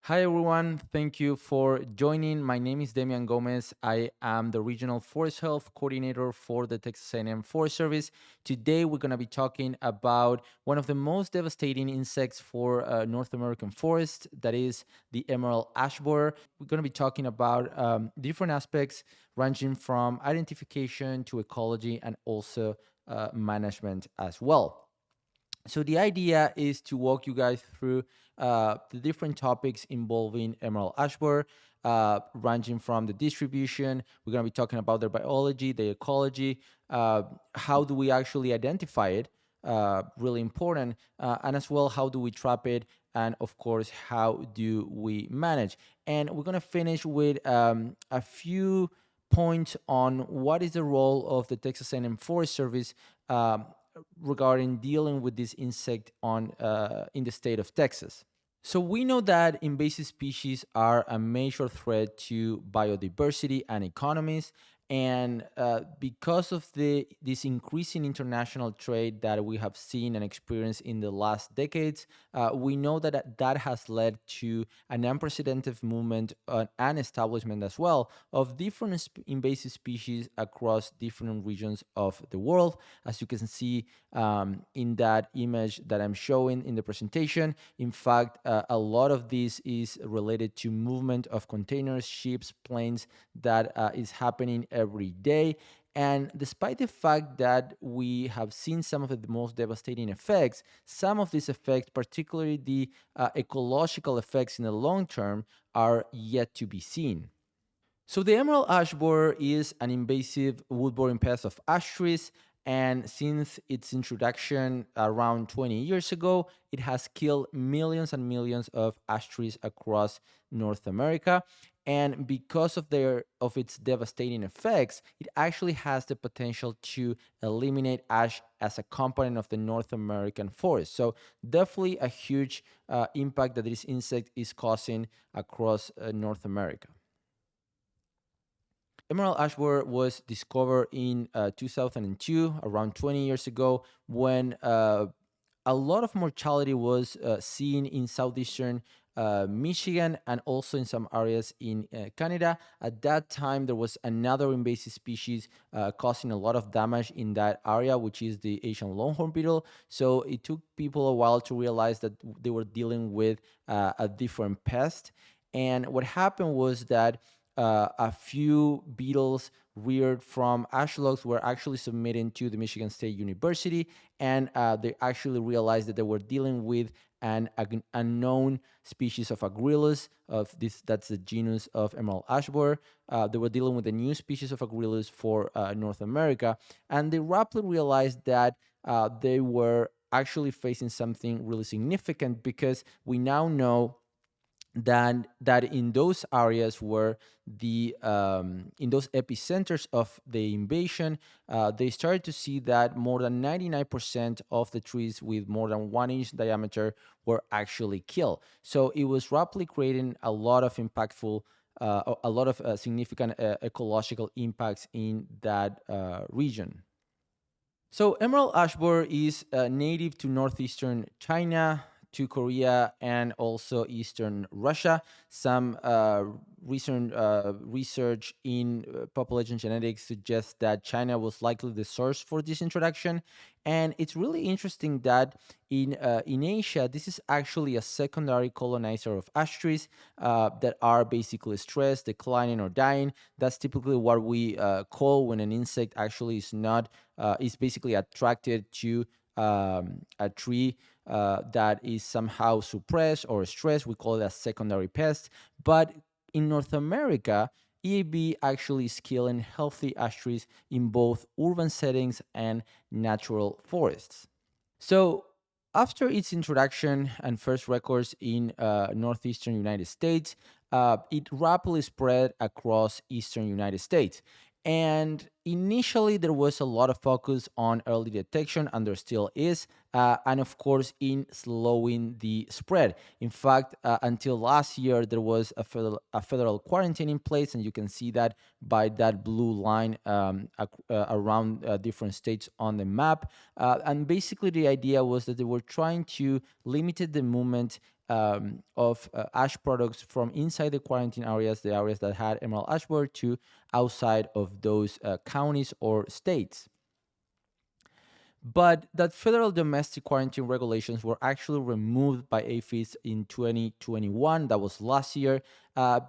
Hi everyone, thank you for joining. My name is Demian Gomez. I am the Regional Forest Health Coordinator for the Texas A&M Forest Service. Today we're going to be talking about one of the most devastating insects for North American forest, that is the emerald ash borer. We're going to be talking about different aspects ranging from identification to ecology and also management as well. So the idea is to walk you guys through the different topics involving emerald ash borer, ranging from the distribution. We're going to be talking about their biology, the ecology, how do we actually identify it, really important, and as well, how do we trap it, and of course, how do we manage. And we're going to finish with a few points on what is the role of the Texas A&M Forest Service regarding dealing with this insect on in the state of Texas. So we know that invasive species are a major threat to biodiversity and economies, and because of this increasing international trade that we have seen and experienced in the last decades, we know that that has led to an unprecedented movement and establishment as well of different invasive species across different regions of the world. As you can see in that image that I'm showing in the presentation, in fact, a lot of this is related to movement of containers, ships, planes that is happening every day. And despite the fact that we have seen some of the most devastating effects, some of these effects, particularly the ecological effects in the long term, are yet to be seen. So the emerald ash borer is an invasive wood-boring pest of ash trees, and since its introduction around 20 years ago, it has killed millions and millions of ash trees across North America. And because of its devastating effects, it actually has the potential to eliminate ash as a component of the North American forest. So definitely a huge impact that this insect is causing across North America. Emerald ash borer was discovered in 2002, around 20 years ago, when a lot of mortality was seen in southeastern Michigan and also in some areas in Canada. At that time, there was another invasive species causing a lot of damage in that area, which is the Asian longhorn beetle. So it took people a while to realize that they were dealing with a different pest. And what happened was that a few beetles reared from ash logs were actually submitted to the Michigan State University, and they actually realized that they were dealing with an unknown species of Acrylics. Of this, that's the genus of emerald ash borer. They were dealing with a new species of Acrylics for North America, and they rapidly realized that they were actually facing something really significant, because we now know that in those areas where the in those epicenters of the invasion, they started to see that more than 99% of the trees with more than 1 inch diameter were actually killed. So it was rapidly creating a lot of impactful a lot of significant ecological impacts in that region. So emerald ash borer is native to northeastern China, to Korea, and also eastern Russia. Some recent research in population genetics suggests that China was likely the source for this introduction. And it's really interesting that in Asia, this is actually a secondary colonizer of ash trees that are basically stressed, declining, or dying. That's typically what we call when an insect actually is basically attracted to a tree that is somehow suppressed or stressed. We call it a secondary pest. But in North America, EAB actually is killing healthy ash trees in both urban settings and natural forests. So, after its introduction and first records in northeastern United States, it rapidly spread across eastern United States. And initially, there was a lot of focus on early detection, and there still is, and of course, in slowing the spread. In fact, until last year, there was a federal quarantine in place, and you can see that by that blue line around different states on the map. And basically, the idea was that they were trying to limit the movement of ash products from inside the quarantine areas, the areas that had emerald ash borer, to outside of those counties or states. But that federal domestic quarantine regulations were actually removed by aphids in 2021, that was last year,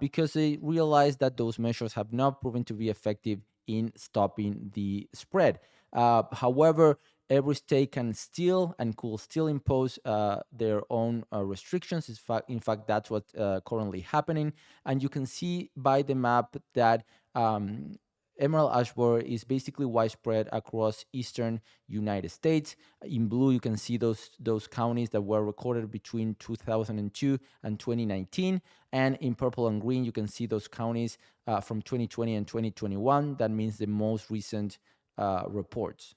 because they realized that those measures have not proven to be effective in stopping the spread. However, every state can still and could still impose their own restrictions. In fact, that's what's currently happening. And you can see by the map that emerald ash borer is basically widespread across eastern United States. In blue, you can see those counties that were recorded between 2002 and 2019. And in purple and green, you can see those counties from 2020 and 2021. That means the most recent reports.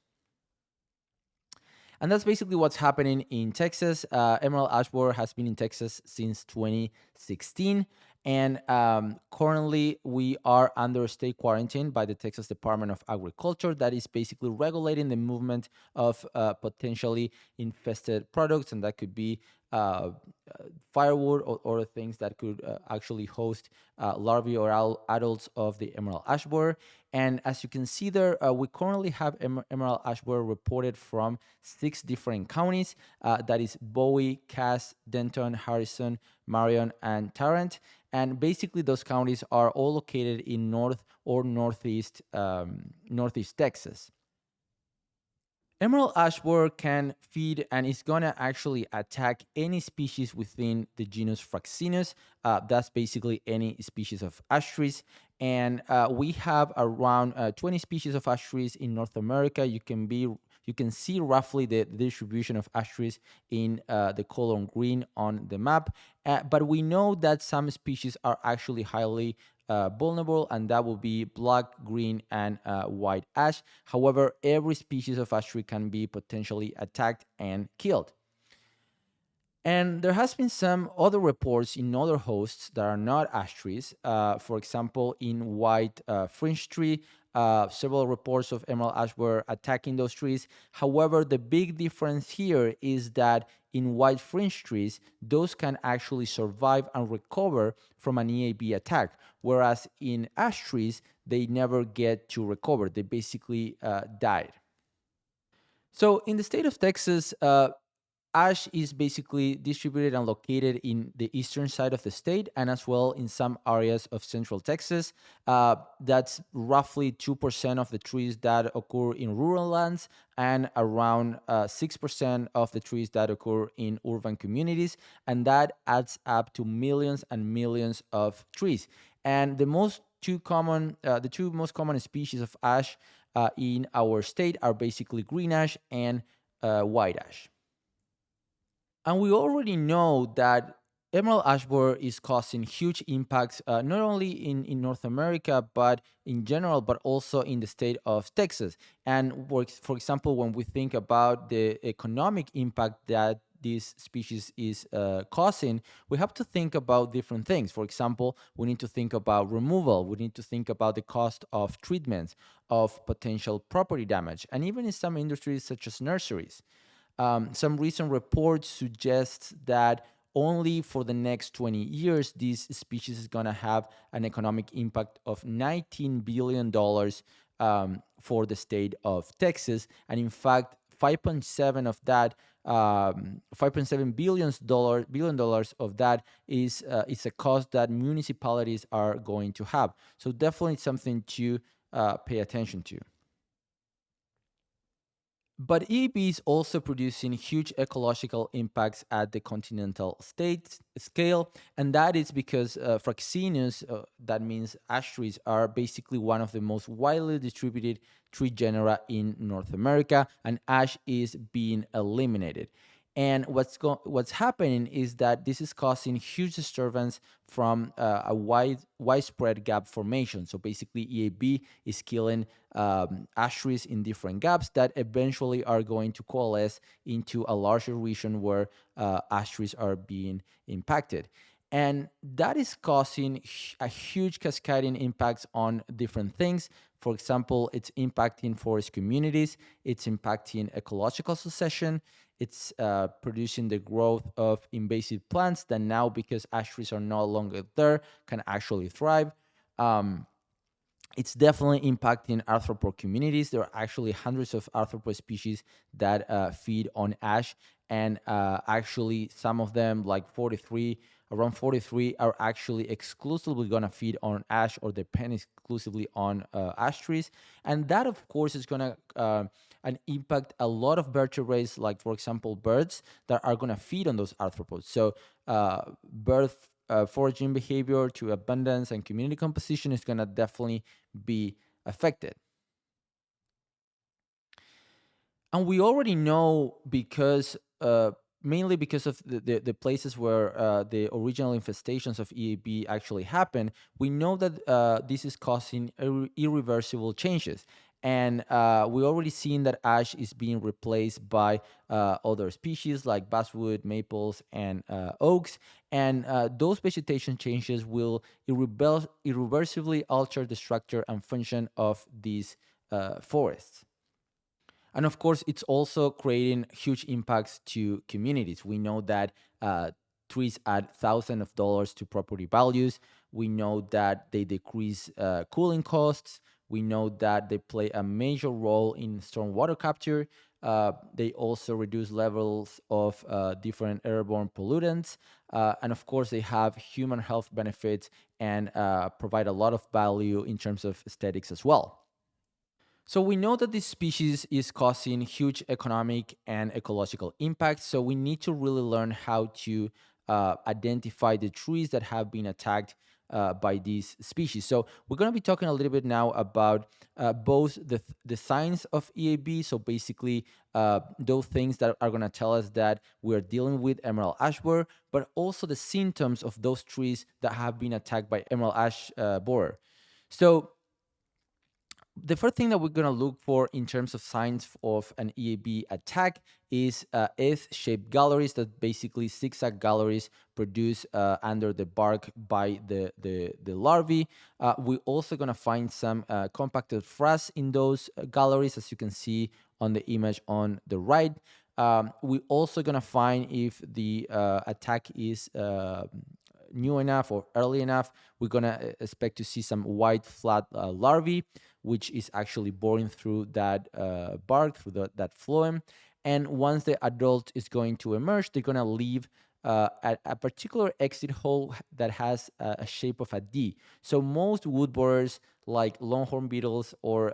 And that's basically what's happening in Texas. Emerald ash borer has been in Texas since 2016. And currently, we are under state quarantine by the Texas Department of Agriculture that is basically regulating the movement of potentially infested products. And that could be firewood or other things that could actually host larvae or adults of the emerald ash borer. And as you can see there, we currently have emerald ash borer reported from 6 different counties. That is Bowie, Cass, Denton, Harrison, Marion, and Tarrant. And basically, those counties are all located in north or northeast Texas. Emerald ash borer can feed and is gonna actually attack any species within the genus Fraxinus. That's basically any species of ash trees. And we have around 20 species of ash trees in North America. You can see roughly the distribution of ash trees in the color green on the map. But we know that some species are actually highly vulnerable, and that will be black, green, and white ash. However, every species of ash tree can be potentially attacked and killed. And there has been some other reports in other hosts that are not ash trees. For example, in white fringe tree, several reports of emerald ash were attacking those trees. However, the big difference here is that in white fringe trees, those can actually survive and recover from an EAB attack, whereas in ash trees, they never get to recover. They basically died. So in the state of Texas, ash is basically distributed and located in the eastern side of the state and as well in some areas of central Texas. That's roughly 2% of the trees that occur in rural lands and around 6% of the trees that occur in urban communities. And that adds up to millions and millions of trees. And the two most common species of ash in our state are basically green ash and white ash. And we already know that emerald ash borer is causing huge impacts, not only in North America, but in general, but also in the state of Texas. And for example, when we think about the economic impact that this species is causing, we have to think about different things. For example, we need to think about removal. We need to think about the cost of treatments, of potential property damage, and even in some industries such as nurseries. Some recent reports suggest that only for the next 20 years, this species is going to have an economic impact of $19 billion for the state of Texas. And in fact, 5.7 of that, $5.7 billion dollars of that is a cost that municipalities are going to have. So definitely something to pay attention to. But Eab is also producing huge ecological impacts at the continental state scale, and that is because Fraxinus, that means ash trees, are basically one of the most widely distributed tree genera in North America, and ash is being eliminated. And what's happening is that this is causing huge disturbance from a widespread gap formation. So basically, EAB is killing ash trees in different gaps that eventually are going to coalesce into a larger region where ash trees are being impacted. And that is causing a huge cascading impacts on different things. For example, it's impacting forest communities, it's impacting ecological succession, it's producing the growth of invasive plants that now, because ash trees are no longer there, can actually thrive. Um, it's definitely impacting arthropod communities. There are actually hundreds of arthropod species that feed on ash, and actually some of them, like 43, around 43, are actually exclusively going to feed on ash or depend exclusively on ash trees. And that, of course, is going to and impact a lot of vertebrates, like, for example, birds that are going to feed on those arthropods. So bird foraging behavior to abundance and community composition is going to definitely be affected. And we already know, because mainly because of the places where the original infestations of EAB actually happened, we know that this is causing irreversible changes. And we already seen that ash is being replaced by other species like basswood, maples, and oaks. And those vegetation changes will irreversibly alter the structure and function of these forests. And of course, it's also creating huge impacts to communities. We know that trees add thousands of dollars to property values. We know that they decrease cooling costs. We know that they play a major role in stormwater capture. They also reduce levels of different airborne pollutants. And of course, they have human health benefits and provide a lot of value in terms of aesthetics as well. So we know that this species is causing huge economic and ecological impacts. So we need to really learn how to identify the trees that have been attacked by these species. So we're going to be talking a little bit now about both the signs of EAB. So basically, those things that are going to tell us that we're dealing with emerald ash borer, but also the symptoms of those trees that have been attacked by emerald ash borer. So the first thing that we're going to look for in terms of signs of an EAB attack is S-shaped galleries, that basically zigzag galleries produced under the bark by the larvae. We're also going to find some compacted frass in those galleries, as you can see on the image on the right. We're also going to find if the attack is new enough or early enough. We're going to expect to see some white flat larvae, which is actually boring through that bark, through that phloem. And once the adult is going to emerge, they're going to leave a particular exit hole that has a shape of a D. So most wood borers, like longhorn beetles or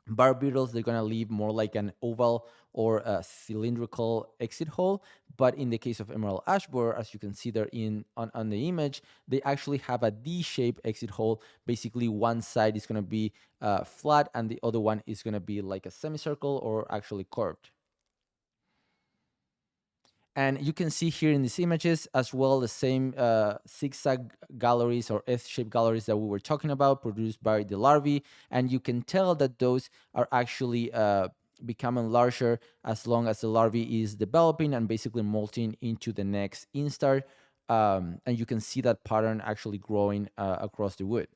bar beetles, they're going to leave more like an oval or a cylindrical exit hole. But in the case of emerald ash borer, as you can see there on the image, they actually have a D-shaped exit hole. Basically, one side is going to be flat and the other one is going to be like a semicircle or actually curved. And you can see here in these images as well the same zigzag galleries or S-shaped galleries that we were talking about, produced by the larvae. And you can tell that those are actually becoming larger as long as the larvae is developing and basically molting into the next instar. And you can see that pattern actually growing across the wood.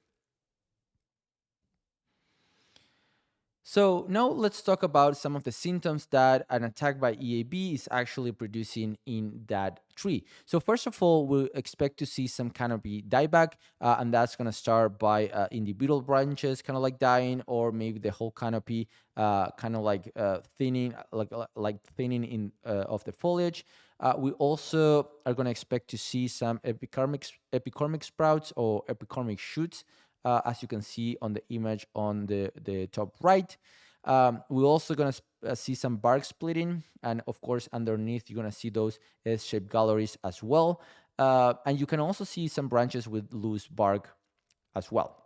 So now let's talk about some of the symptoms that an attack by EAB is actually producing in that tree. So first of all, we expect to see some canopy dieback, and that's going to start by individual branches kind of like dying, or maybe the whole canopy kind of like thinning, like thinning in of the foliage. We also are going to expect to see some epicormic sprouts or epicormic shoots, as you can see on the image on the top right. We're also going to see some bark splitting, and of course underneath you're going to see those S-shaped galleries as well. And you can also see some branches with loose bark as well.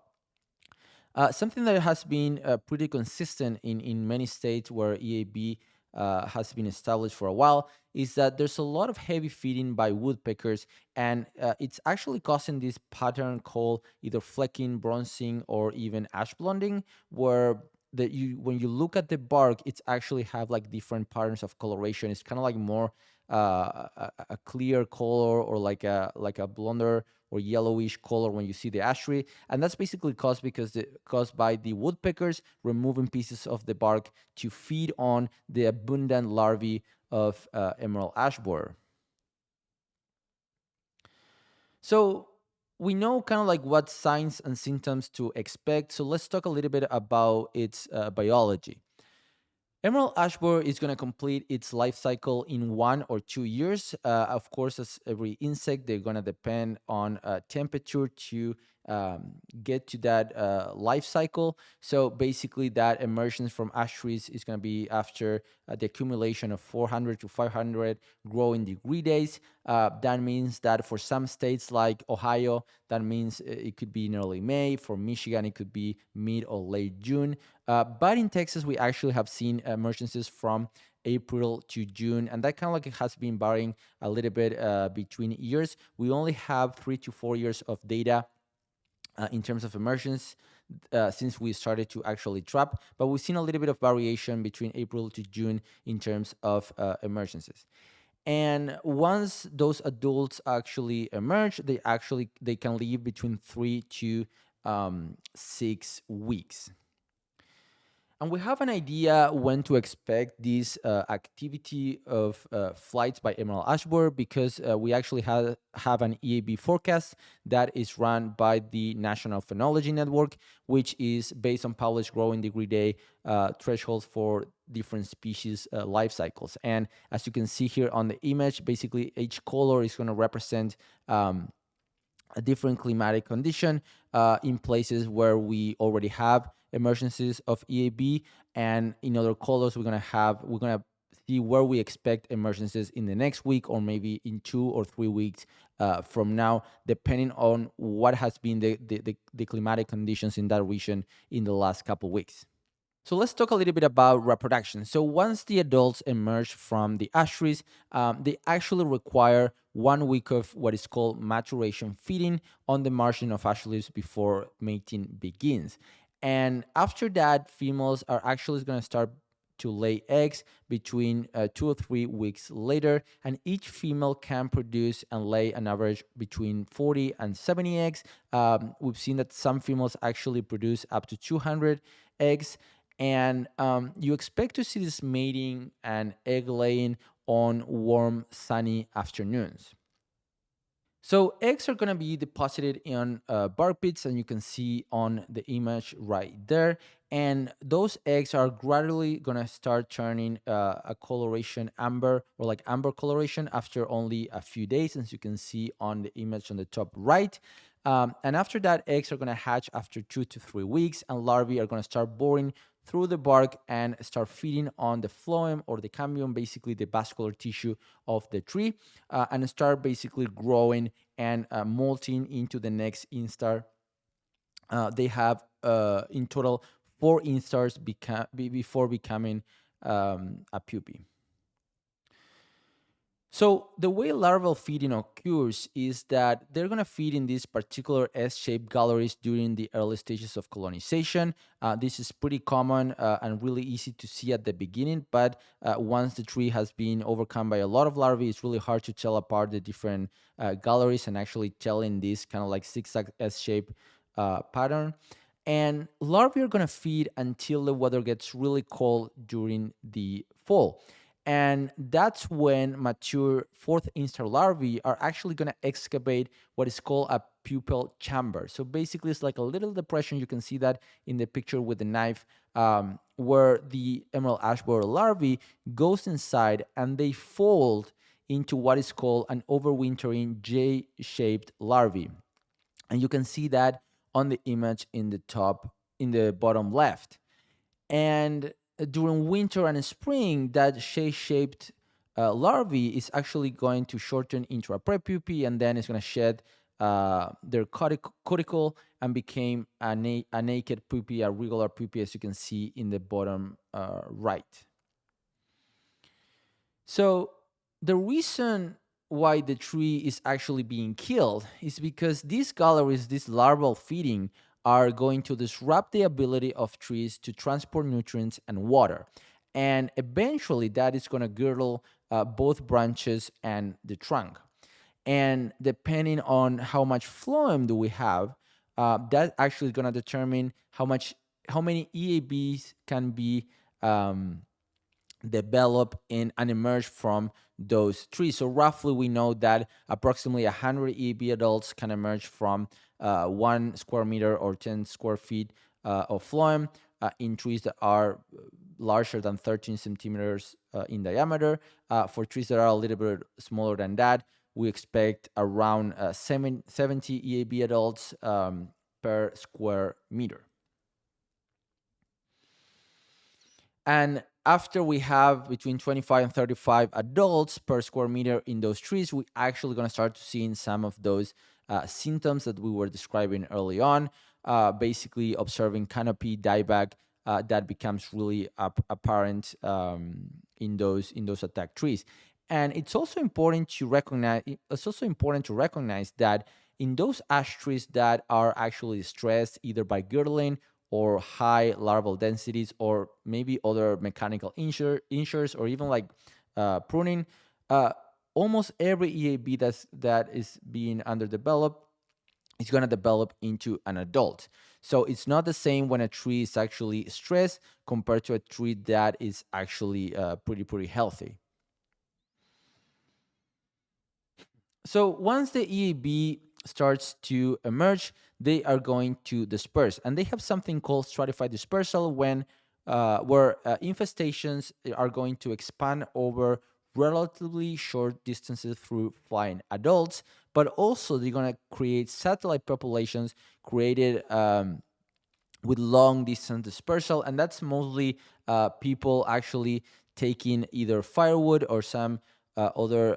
Something that has been pretty consistent in many states where EAB has been established for a while is that there's a lot of heavy feeding by woodpeckers, and it's actually causing this pattern called either flecking, bronzing, or even ash blonding, where when you look at the bark, it's actually have like different patterns of coloration. It's kind of like more a clear color, or like a blonder or yellowish color when you see the ash tree, and that's basically caused by the woodpeckers removing pieces of the bark to feed on the abundant larvae of emerald ash borer. So we know kind of like what signs and symptoms to expect. So let's talk a little bit about its biology. Emerald ash borer is going to complete its life cycle in 1 or 2 years. Of course, as every insect, they're going to depend on temperature to get to that life cycle. So basically, that emergence from ash trees is going to be after the accumulation of 400 to 500 growing degree days. That means that for some states like Ohio, that means it could be in early May. For Michigan, it could be mid or late June. But in Texas, we actually have seen emergencies from April to June, and that kind of like it has been varying a little bit between years. We only have 3 to 4 years of data in terms of emergence since we started to actually trap, but we've seen a little bit of variation between April to June in terms of emergencies. And once those adults actually emerge, they can live between 3 to 6 weeks. And we have an idea when to expect this activity of flights by emerald ash borer, because we actually have an EAB forecast that is run by the National Phenology Network, which is based on published growing degree day thresholds for different species life cycles. And as you can see here on the image, basically each color is going to represent a different climatic condition in places where we already have emergencies of EAB, and in other colors we're gonna see where we expect emergencies in the next week, or maybe in 2 or 3 weeks from now, depending on what has been the climatic conditions in that region in the last couple weeks. So let's talk a little bit about reproduction. So once the adults emerge from the ash trees, they actually require 1 week of what is called maturation feeding on the margin of ash leaves before mating begins. And after that, females are actually going to start to lay eggs between 2 or 3 weeks later, and each female can produce and lay an average between 40 and 70 eggs. We've seen that some females actually produce up to 200 eggs, and you expect to see this mating and egg laying on warm, sunny afternoons. So eggs are going to be deposited in bark pits, and you can see on the image right there. And those eggs are gradually going to start turning a coloration amber, or like amber coloration, after only a few days, as you can see on the image on the top right. And after that, eggs are going to hatch after 2 to 3 weeks, and larvae are going to start boring through the bark and start feeding on the phloem or the cambium, basically the vascular tissue of the tree, and start basically growing and molting into the next instar. They have in total 4 instars before becoming a pupae. So the way larval feeding occurs is that they're going to feed in these particular S-shaped galleries during the early stages of colonization. This is pretty common and really easy to see at the beginning, but once the tree has been overcome by a lot of larvae, it's really hard to tell apart the different galleries and actually tell in this kind of like zigzag S-shaped pattern. And larvae are going to feed until the weather gets really cold during the fall. And that's when mature fourth instar larvae are actually going to excavate what is called a pupal chamber. So basically, it's like a little depression. You can see that in the picture with the knife, where the emerald ash borer larvae goes inside and they fold into what is called an overwintering J-shaped larvae. And you can see that on the image in the bottom left. And during winter and spring, that shaped larvae is actually going to shorten into a prepupae, and then it's going to shed their cuticle and become a naked pupae, a regular pupae, as you can see in the bottom right. So the reason why the tree is actually being killed is because these galleries, this larval feeding, are going to disrupt the ability of trees to transport nutrients and water. And eventually that is going to girdle both branches and the trunk. And depending on how much phloem do we have, that actually going to determine how many EABs can be develop and emerge from those trees. So roughly we know that approximately 100 EAB adults can emerge from 1 square meter or 10 square feet of phloem in trees that are larger than 13 centimeters in diameter. For trees that are a little bit smaller than that, we expect around 70 EAB adults per square meter. And after we have between 25 and 35 adults per square meter in those trees, we actually going to start to seeing some of those symptoms that we were describing early on, basically observing canopy dieback that becomes really apparent in those attacked trees. And it's also important to recognize that in those ash trees that are actually stressed either by girdling or high larval densities, or maybe other mechanical injures, or even like pruning, almost every EAB that is being underdeveloped is going to develop into an adult. So it's not the same when a tree is actually stressed compared to a tree that is actually pretty healthy. So once the EAB starts to emerge, they are going to disperse, and they have something called stratified dispersal where infestations are going to expand over relatively short distances through flying adults, but also they're going to create satellite populations created with long distance dispersal, and that's mostly people actually taking either firewood or some other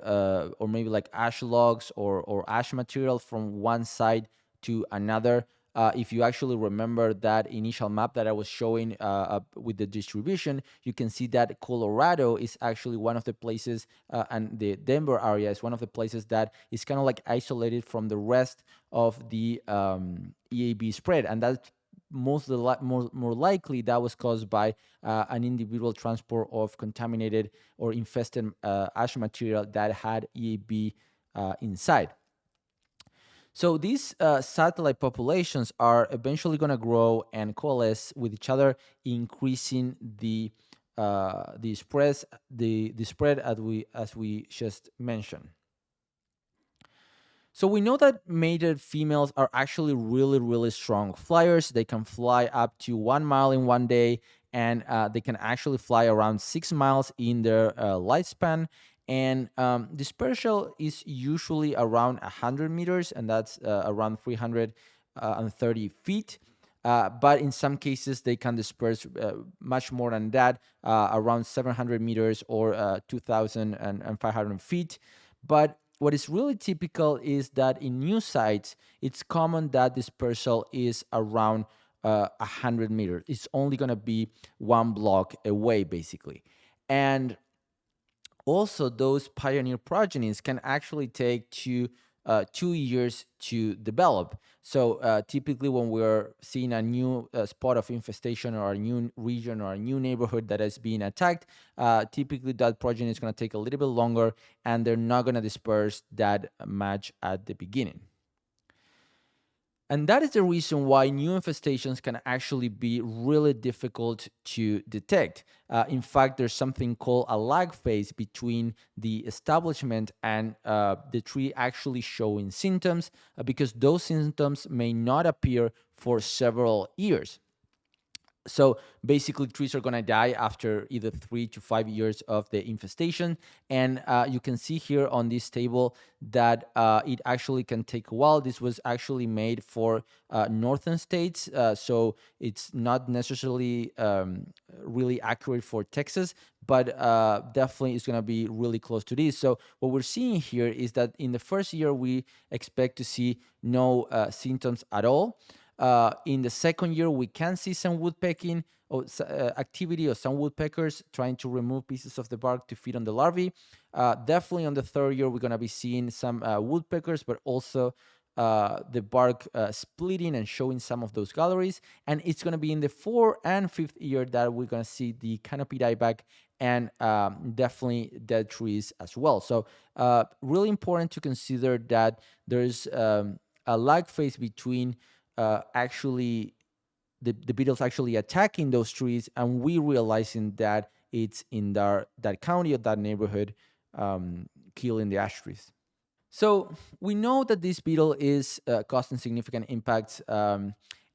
or maybe like ash logs or ash material from one side to another. If you actually remember that initial map that I was showing with the distribution, you can see that Colorado is actually one of the places, and the Denver area is one of the places that is kind of like isolated from the rest of the EAB spread, and that's more likely that was caused by an individual transport of contaminated or infested ash material that had EAB inside. So these satellite populations are eventually going to grow and coalesce with each other, increasing the spread as we just mentioned. So we know that mated females are actually really strong flyers. They can fly up to 1 mile in one day, and they can actually fly around 6 miles in their lifespan. And dispersal is usually around 100 meters, and that's around 330 feet. But in some cases, they can disperse much more than that, around 700 meters or 2,500 feet. But what is really typical is that in new sites, it's common that dispersal is around 100 meters. It's only going to be 1 block away, basically. And also, those pioneer progenies can actually take 2 years to develop. So typically when we're seeing a new spot of infestation or a new region or a new neighborhood that is being attacked, typically that progeny is going to take a little bit longer, and they're not going to disperse that much at the beginning. And that is the reason why new infestations can actually be really difficult to detect. In fact, there's something called a lag phase between the establishment and the tree actually showing symptoms, because those symptoms may not appear for several years. So basically, trees are going to die after either 3 to 5 years of the infestation. And you can see here on this table that it actually can take a while. This was actually made for northern states, so it's not necessarily really accurate for Texas, but definitely it's going to be really close to this. So what we're seeing here is that in the first year, we expect to see no symptoms at all. In the second year, we can see some woodpecking or activity of some woodpeckers trying to remove pieces of the bark to feed on the larvae. Definitely on the third year, we're going to be seeing some woodpeckers, but also the bark splitting and showing some of those galleries. And it's going to be in the fourth and fifth year that we're going to see the canopy dieback and definitely dead trees as well. So really important to consider that there's a lag phase between actually the beetles actually attacking those trees and we realizing that it's in that county or that neighborhood, killing the ash trees. So we know that this beetle is causing significant impacts,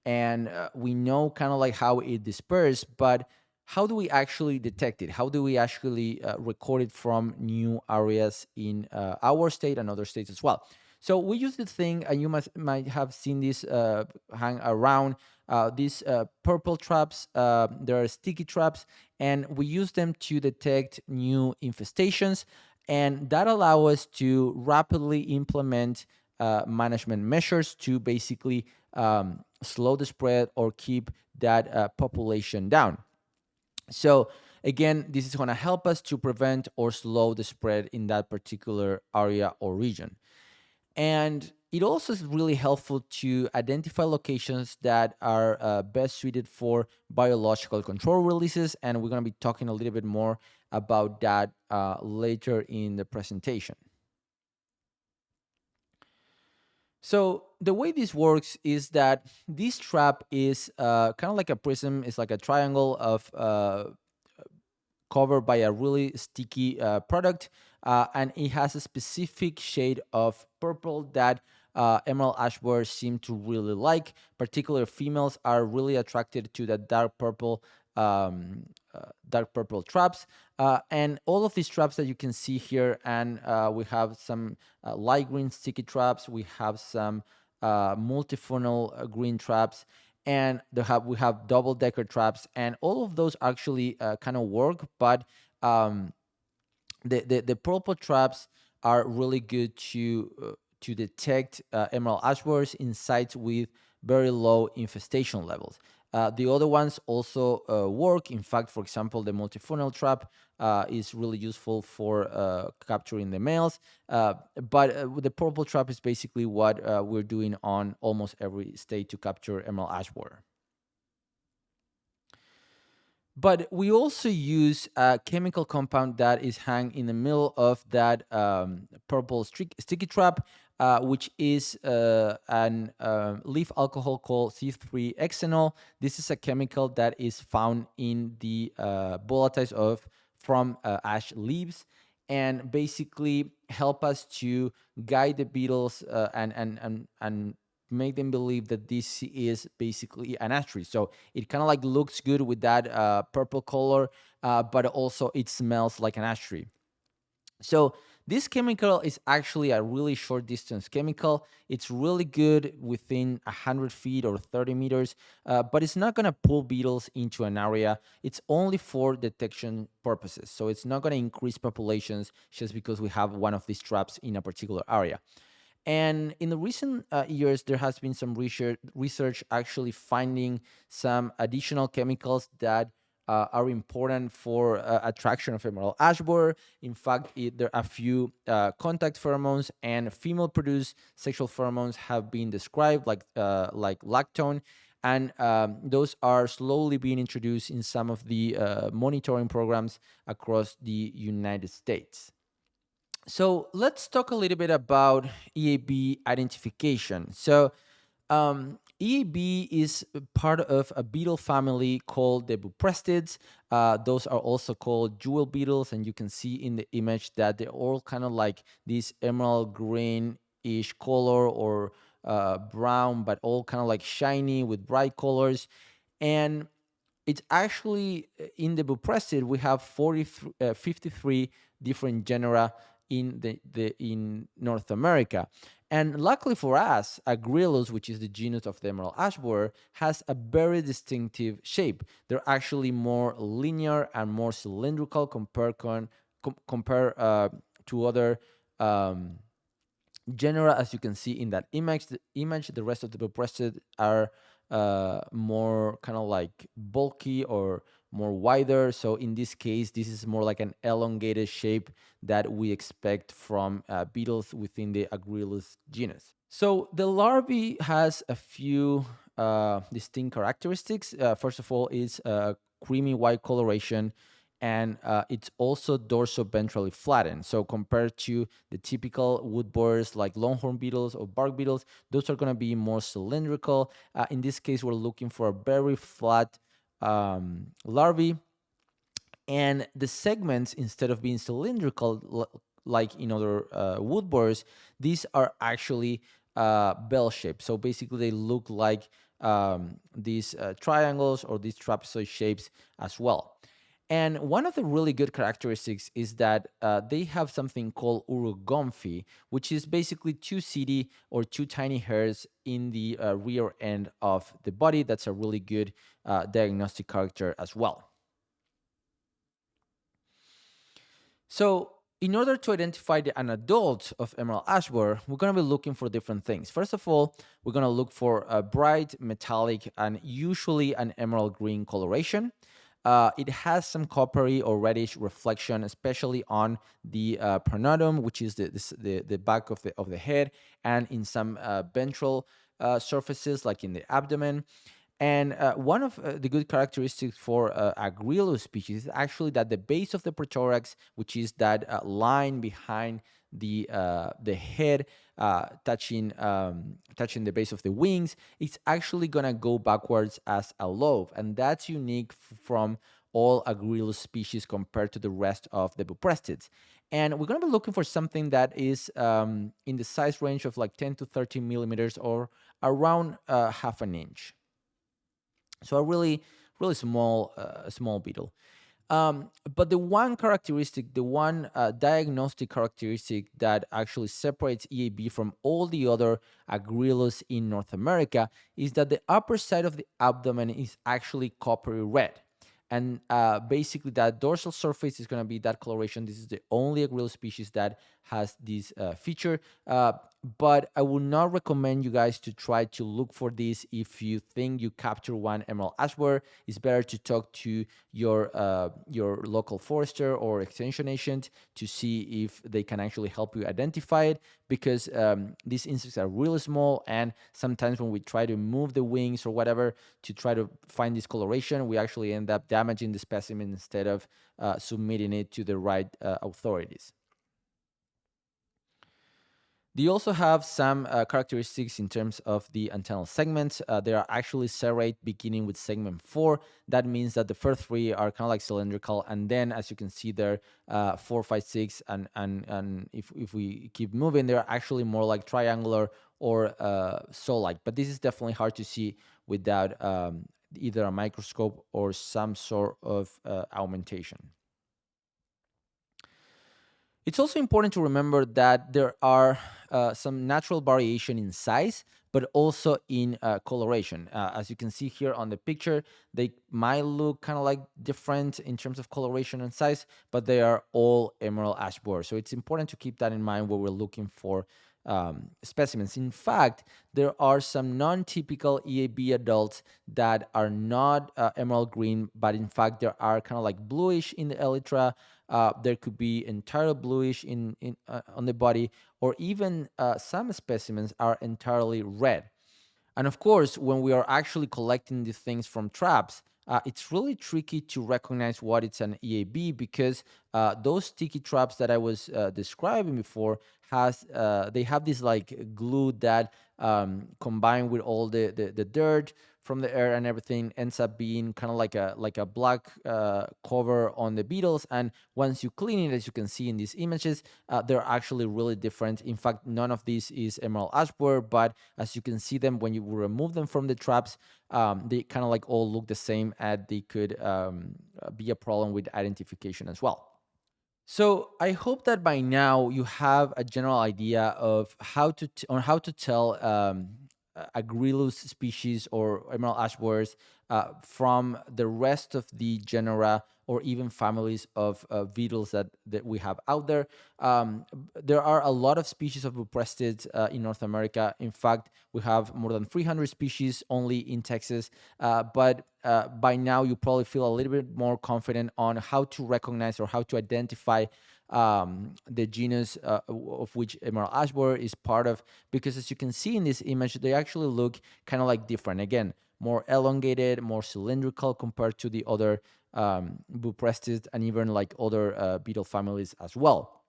and we know kind of like how it dispersed, but how do we actually detect it? How do we actually record it from new areas in our state and other states as well? So we use the thing, and you might have seen this hang around, these purple traps. There are sticky traps, and we use them to detect new infestations, and that allow us to rapidly implement management measures to basically slow the spread or keep that population down. So again, this is going to help us to prevent or slow the spread in that particular area or region. And it also is really helpful to identify locations that are best suited for biological control releases. And we're going to be talking a little bit more about that later in the presentation. So the way this works is that this trap is kind of like a prism. It's like a triangle of covered by a really sticky product, and it has a specific shade of purple that emerald ash borers seem to really like. Particular females are really attracted to the um, dark purple traps, and all of these traps that you can see here. And we have some light green sticky traps. We have some multifunnel green traps, and we have double decker traps, and all of those actually kind of work, but um, the purple traps are really good to detect emerald ash borers in sites with very low infestation levels. The other ones also work. In fact, for example, the multifunnel trap is really useful for capturing the males. But the purple trap is basically what we're doing on almost every state to capture emerald ash borer. But we also use a chemical compound that is hang in the middle of that purple sticky trap, which is an leaf alcohol called C3-hexanol. This is a chemical that is found in the volatiles of from ash leaves, and basically help us to guide the beetles and make them believe that this is basically an ash tree. So it kind of like looks good with that purple color, but also it smells like an ash tree. So this chemical is actually a really short distance chemical. It's really good within 100 feet or 30 meters, but it's not going to pull beetles into an area. It's only for detection purposes. So it's not going to increase populations just because we have one of these traps in a particular area. And in the recent years, there has been some research actually finding some additional chemicals that are important for attraction of emerald ash borer. In fact, there are a few contact pheromones and female-produced sexual pheromones have been described, like lactone, and those are slowly being introduced in some of the monitoring programs across the United States. So let's talk a little bit about Eab identification. So Eab is part of a beetle family called the Buprestids. Those are also called jewel beetles, and you can see in the image that they're all kind of like this emerald green-ish color or brown, but all kind of like shiny with bright colors. And it's actually in the Buprestid we have 53 different genera in in North America. And luckily for us, Acrylics, which is the genus of the emerald ash borer, has a very distinctive shape. They're actually more linear and more cylindrical compare to other genera. As you can see in that image, the rest of the Buprestid are more kind of like bulky or more wider. So in this case, this is more like an elongated shape that we expect from beetles within the Acrylics genus. So the larvae has a few distinct characteristics. First of all, is creamy white coloration, and it's also dorsoventrally flattened. So compared to the typical wood borers like longhorn beetles or bark beetles, those are going to be more cylindrical. In this case, we're looking for a very flat larvae, and the segments, instead of being cylindrical like in other wood borers, these are actually bell shaped. So basically they look like these triangles or these trapezoid shapes as well. And one of the really good characteristics is that they have something called urogomphie, which is basically two setae or two tiny hairs in the rear end of the body. That's a really good diagnostic character as well. So in order to identify an adult of emerald ash borer, we're going to be looking for different things. First of all, we're going to look for a bright, metallic, and usually an emerald green coloration. It has some coppery or reddish reflection, especially on the pronotum, which is the back of the head, and in some ventral surfaces, like in the abdomen. And one of the good characteristics for Agrilo species is actually that the base of the prothorax, which is that line behind the head, touching the base of the wings, it's actually gonna go backwards as a lobe, and that's unique from all Agrilo species compared to the rest of the buprestids. And we're gonna be looking for something that is in the size range of like 10 to 13 millimeters, or around half an inch. So a really small beetle. But the one characteristic, the one diagnostic characteristic that actually separates EAB from all the other Agrilos in North America is that the upper side of the abdomen is actually coppery red. And basically that dorsal surface is going to be that coloration. This is the only Agrilo species that has this feature. But I would not recommend you guys to try to look for this. If you think you capture one emerald ash borer, it's better to talk to your local forester or extension agent to see if they can actually help you identify it, because these insects are really small, and sometimes when we try to move the wings or whatever to try to find this coloration, we actually end up damaging the specimen instead of submitting it to the right authorities. They also have some characteristics in terms of the antennal segments. They are actually serrate, beginning with segment 4. That means that the first 3 are kind of like cylindrical, and then, as you can see there, 4, 5, 6, and if we keep moving, they're actually more like triangular or saw-like. But this is definitely hard to see without either a microscope or some sort of augmentation. It's also important to remember that there are some natural variation in size, but also in coloration. As you can see here on the picture, they might look kind of like different in terms of coloration and size, but they are all emerald ash borer. So it's important to keep that in mind when we're looking for specimens. In fact, there are some non-typical EAB adults that are not emerald green, but in fact there are kind of like bluish in the elytra. There could be entirely bluish on the body, or even some specimens are entirely red. And of course, when we are actually collecting these things from traps, it's really tricky to recognize what it's an EAB, because those sticky traps that I was describing before they have this like glue that combined with all the dirt from the air and everything ends up being kind of like a black cover on the beetles. And once you clean it, as you can see in these images, they're actually really different. In fact, none of this is emerald ash borer, but as you can see them when you remove them from the traps, they kind of like all look the same, and they could be a problem with identification as well. So I hope that by now you have a general idea of how to tell Agrillus species or emerald ash borers from the rest of the genera or even families of beetles that we have out there. There are a lot of species of buprestids in North America. In fact, we have more than 300 species only in Texas. But by now, you probably feel a little bit more confident on how to recognize or how to identify the genus of which emerald ashbur is part of, because as you can see in this image, they actually look kind of like different. Again, more elongated, more cylindrical compared to the other Buprestis and even like other beetle families as well.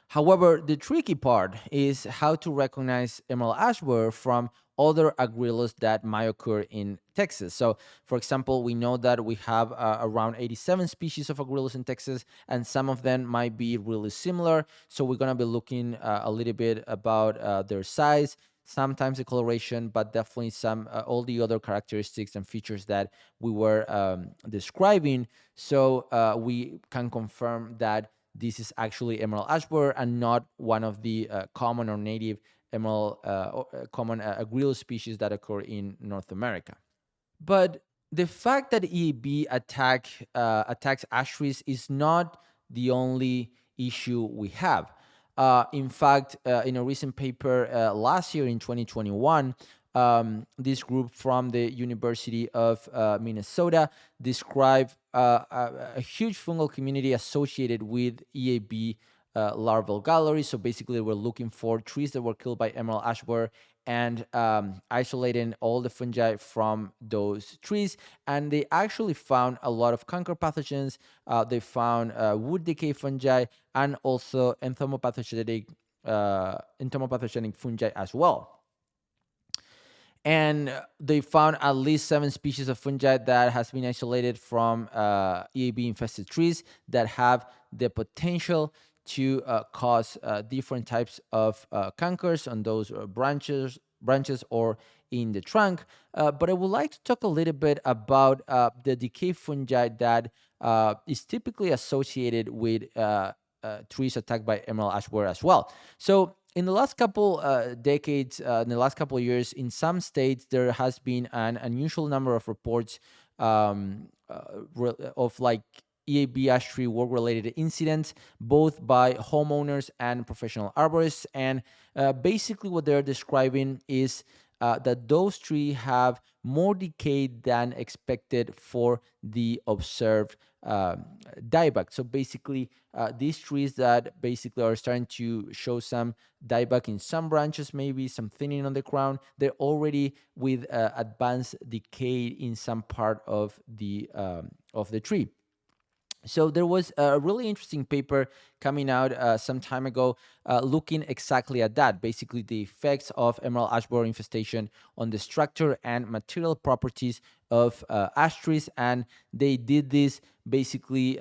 However, the tricky part is how to recognize emerald ash borer from other Acrylics that might occur in Texas. So, for example, we know that we have around 87 species of Acrylics in Texas, and some of them might be really similar. So, we're going to be looking a little bit about their size, sometimes the coloration, but definitely some all the other characteristics and features that we were describing. So, we can confirm that this is actually emerald ash borer and not one of the common or native emerald common Acrylic species that occur in North America. But the fact that EAB attacks ash trees is not the only issue we have. In fact, in a recent paper last year in 2021, this group from the University of Minnesota described a huge fungal community associated with EAB larval galleries. So basically, we're looking for trees that were killed by emerald ash borer and isolating all the fungi from those trees. And they actually found a lot of canker pathogens. They found wood decay fungi and also entomopathogenic fungi as well. And they found at least 7 species of fungi that has been isolated from EAB infested trees that have the potential to cause different types of cankers on those branches or in the trunk. But I would like to talk a little bit about the decay fungi that is typically associated with trees attacked by emerald ash borer as well. So in the last couple decades, in the last couple of years, in some states, there has been an unusual number of reports of like EAB ash tree work-related incidents, both by homeowners and professional arborists. And basically what they're describing is that those trees have more decay than expected for the observed dieback. So basically, these trees that basically are starting to show some dieback in some branches, maybe some thinning on the crown, they're already with advanced decay in some part of the tree. So there was a really interesting paper coming out some time ago looking exactly at that, basically the effects of emerald ash borer infestation on the structure and material properties of ash trees. And they did this basically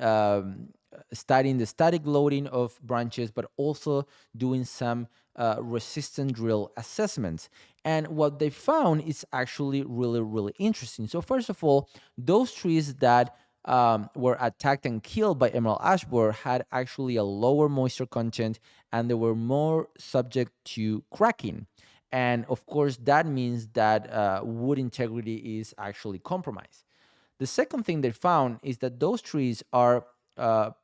studying the static loading of branches, but also doing some resistant drill assessments. And what they found is actually really, really interesting. So first of all, those trees that were attacked and killed by emerald ash borer had actually a lower moisture content, and they were more subject to cracking. And of course, that means that wood integrity is actually compromised. The second thing they found is that those trees are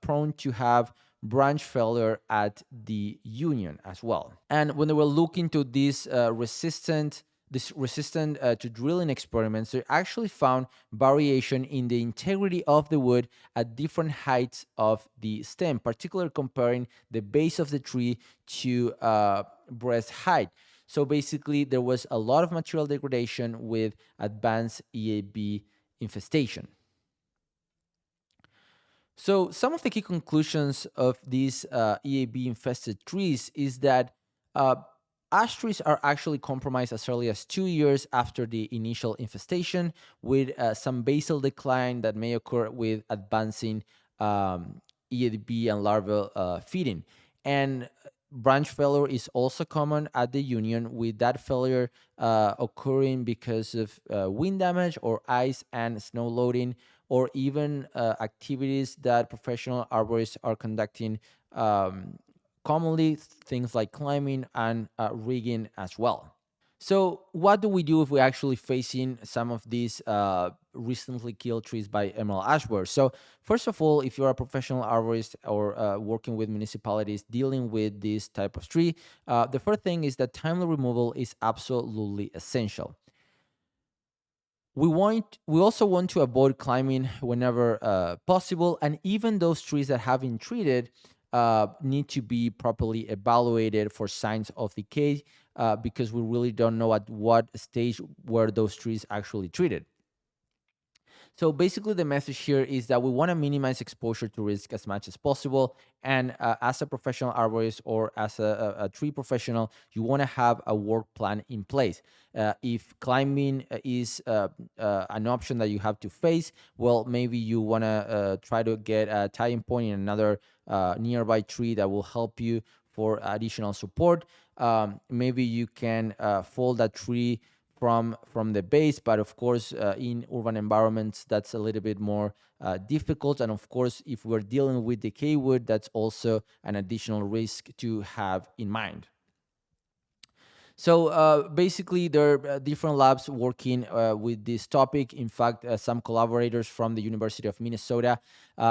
prone to have branch failure at the union as well. And when they were looking to these resistant to drilling experiments, they actually found variation in the integrity of the wood at different heights of the stem, particularly comparing the base of the tree to breast height. So basically, there was a lot of material degradation with advanced EAB infestation. So some of the key conclusions of these EAB infested trees is that ash trees are actually compromised as early as 2 years after the initial infestation, with some basal decline that may occur with advancing EAB and larval feeding. And branch failure is also common at the union, with that failure occurring because of wind damage or ice and snow loading, or even activities that professional arborists are conducting, commonly things like climbing and rigging as well. So what do we do if we're actually facing some of these recently killed trees by emerald ash borer? So first of all, if you're a professional arborist or working with municipalities dealing with this type of tree, the first thing is that timely removal is absolutely essential. We also want to avoid climbing whenever possible, and even those trees that have been treated, need to be properly evaluated for signs of decay, because we really don't know at what stage were those trees actually treated. So basically, the message here is that we want to minimize exposure to risk as much as possible. And as a professional arborist or as a tree professional, you want to have a work plan in place. If climbing is an option that you have to face, well, maybe you want to try to get a tying point in another nearby tree that will help you for additional support. Maybe you can fold that tree from the base, but of course in urban environments that's a little bit more difficult. And of course, if we're dealing with decay wood, that's also an additional risk to have in mind. So basically, there are different labs working with this topic. In fact, some collaborators from the University of Minnesota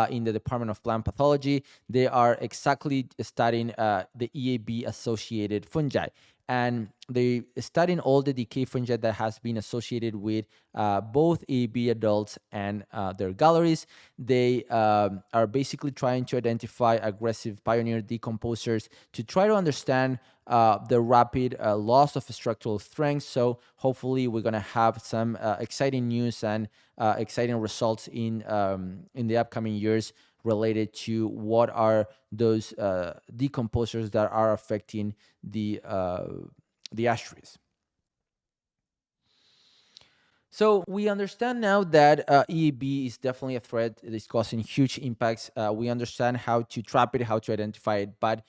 in the Department of Plant Pathology, they are exactly studying the EAB associated fungi. And they studying all the decay fungi that has been associated with both EAB adults and their galleries. They are basically trying to identify aggressive pioneer decomposers to try to understand the rapid loss of structural strength. So hopefully we're going to have some exciting news and exciting results in the upcoming years related to what are those decomposers that are affecting the ash trees. So we understand now that EAB is definitely a threat. It is causing huge impacts. We understand how to trap it, how to identify it, but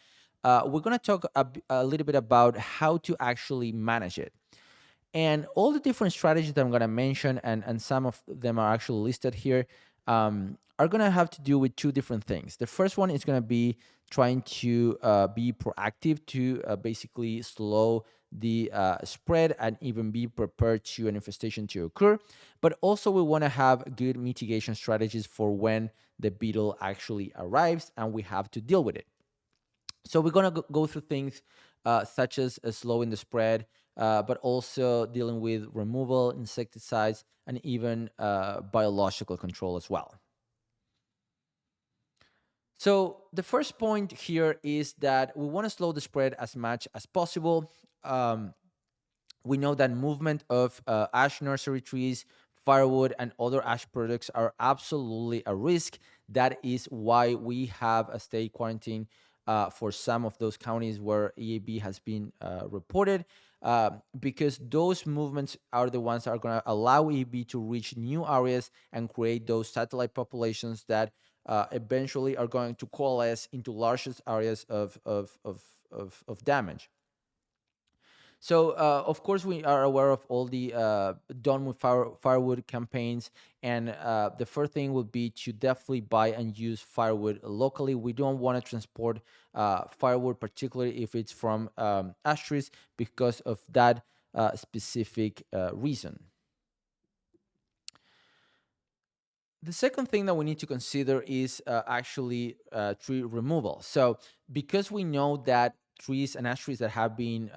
we're going to talk a little bit about how to actually manage it. And all the different strategies that I'm going to mention, and some of them are actually listed here, are going to have to do with two different things. The first one is going to be trying to be proactive to basically slow the spread and even be prepared to an infestation to occur. But also we want to have good mitigation strategies for when the beetle actually arrives and we have to deal with it. So we're going to go through things such as slowing the spread, but also dealing with removal, insecticides, and even biological control as well. So the first point here is that we want to slow the spread as much as possible. We know that movement of ash nursery trees, firewood, and other ash products are absolutely a risk. That is why we have a state quarantine for some of those counties where EAB has been reported, because those movements are the ones that are going to allow EAB to reach new areas and create those satellite populations that eventually are going to coalesce into largest areas of damage. So, of course, we are aware of all the Done with Firewood campaigns. And the first thing would be to definitely buy and use firewood locally. We don't want to transport firewood, particularly if it's from ash trees, because of that specific reason. The second thing that we need to consider is actually tree removal. So, because we know that trees and ash trees that have been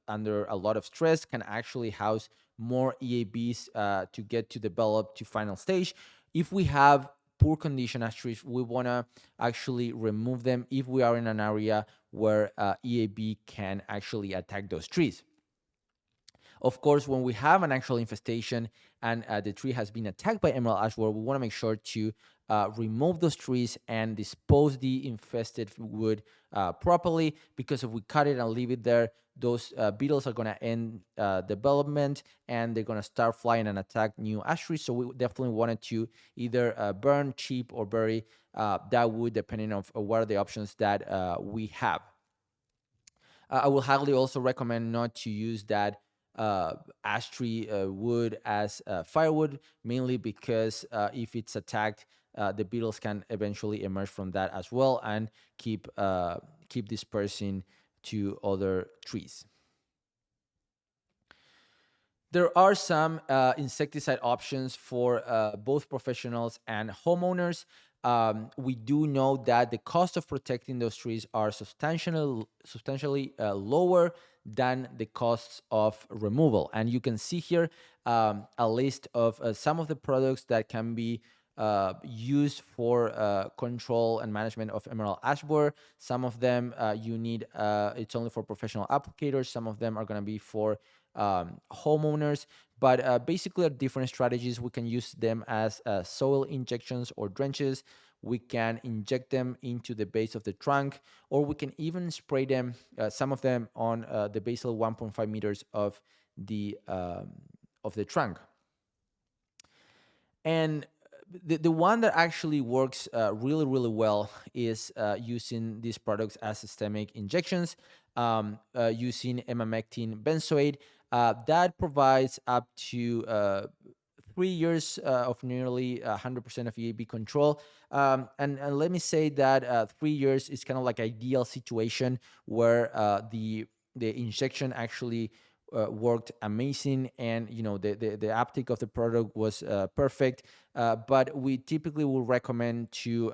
under a lot of stress can actually house more EABs to get to develop to final stage. If we have poor condition ash trees, we want to actually remove them if we are in an area where EAB can actually attack those trees. Of course, when we have an actual infestation and the tree has been attacked by emerald ashwort, we want to make sure to remove those trees and dispose the infested wood properly, because if we cut it and leave it there, those beetles are going to end development and they're going to start flying and attack new ash trees. So we definitely wanted to either burn, chip, or bury that wood, depending on what are the options that we have. I will highly also recommend not to use that ash tree wood as firewood, mainly because if it's attacked, the beetles can eventually emerge from that as well and keep dispersing to other trees. There are some insecticide options for both professionals and homeowners. We do know that the cost of protecting those trees are substantially lower than the costs of removal. And you can see here a list of some of the products that can be used for control and management of emerald ash borer. Some of them you need, it's only for professional applicators. Some of them are going to be for homeowners. But basically, are different strategies. We can use them as soil injections or drenches. We can inject them into the base of the trunk, or we can even spray them, some of them on the basal 1.5 meters of the trunk. And the one that actually works really, really well is using these products as systemic injections, using emamectin benzoate. That provides up to 3 years of nearly 100% of EAB control. And let me say that 3 years is kind of like ideal situation where the injection actually worked amazing, and the uptake of the product was perfect. But we typically will recommend to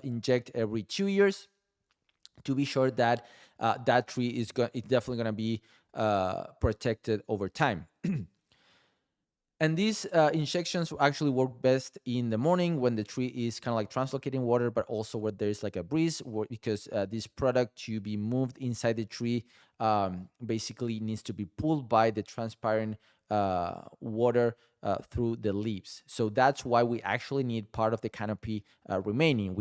inject every 2 years to be sure that that tree is it's definitely going to be protected over time. And these injections actually work best in the morning when the tree is kind of like translocating water, but also where there's like a breeze, because this product to be moved inside the tree basically needs to be pulled by the transparent water through the leaves. So that's why we actually need part of the canopy remaining.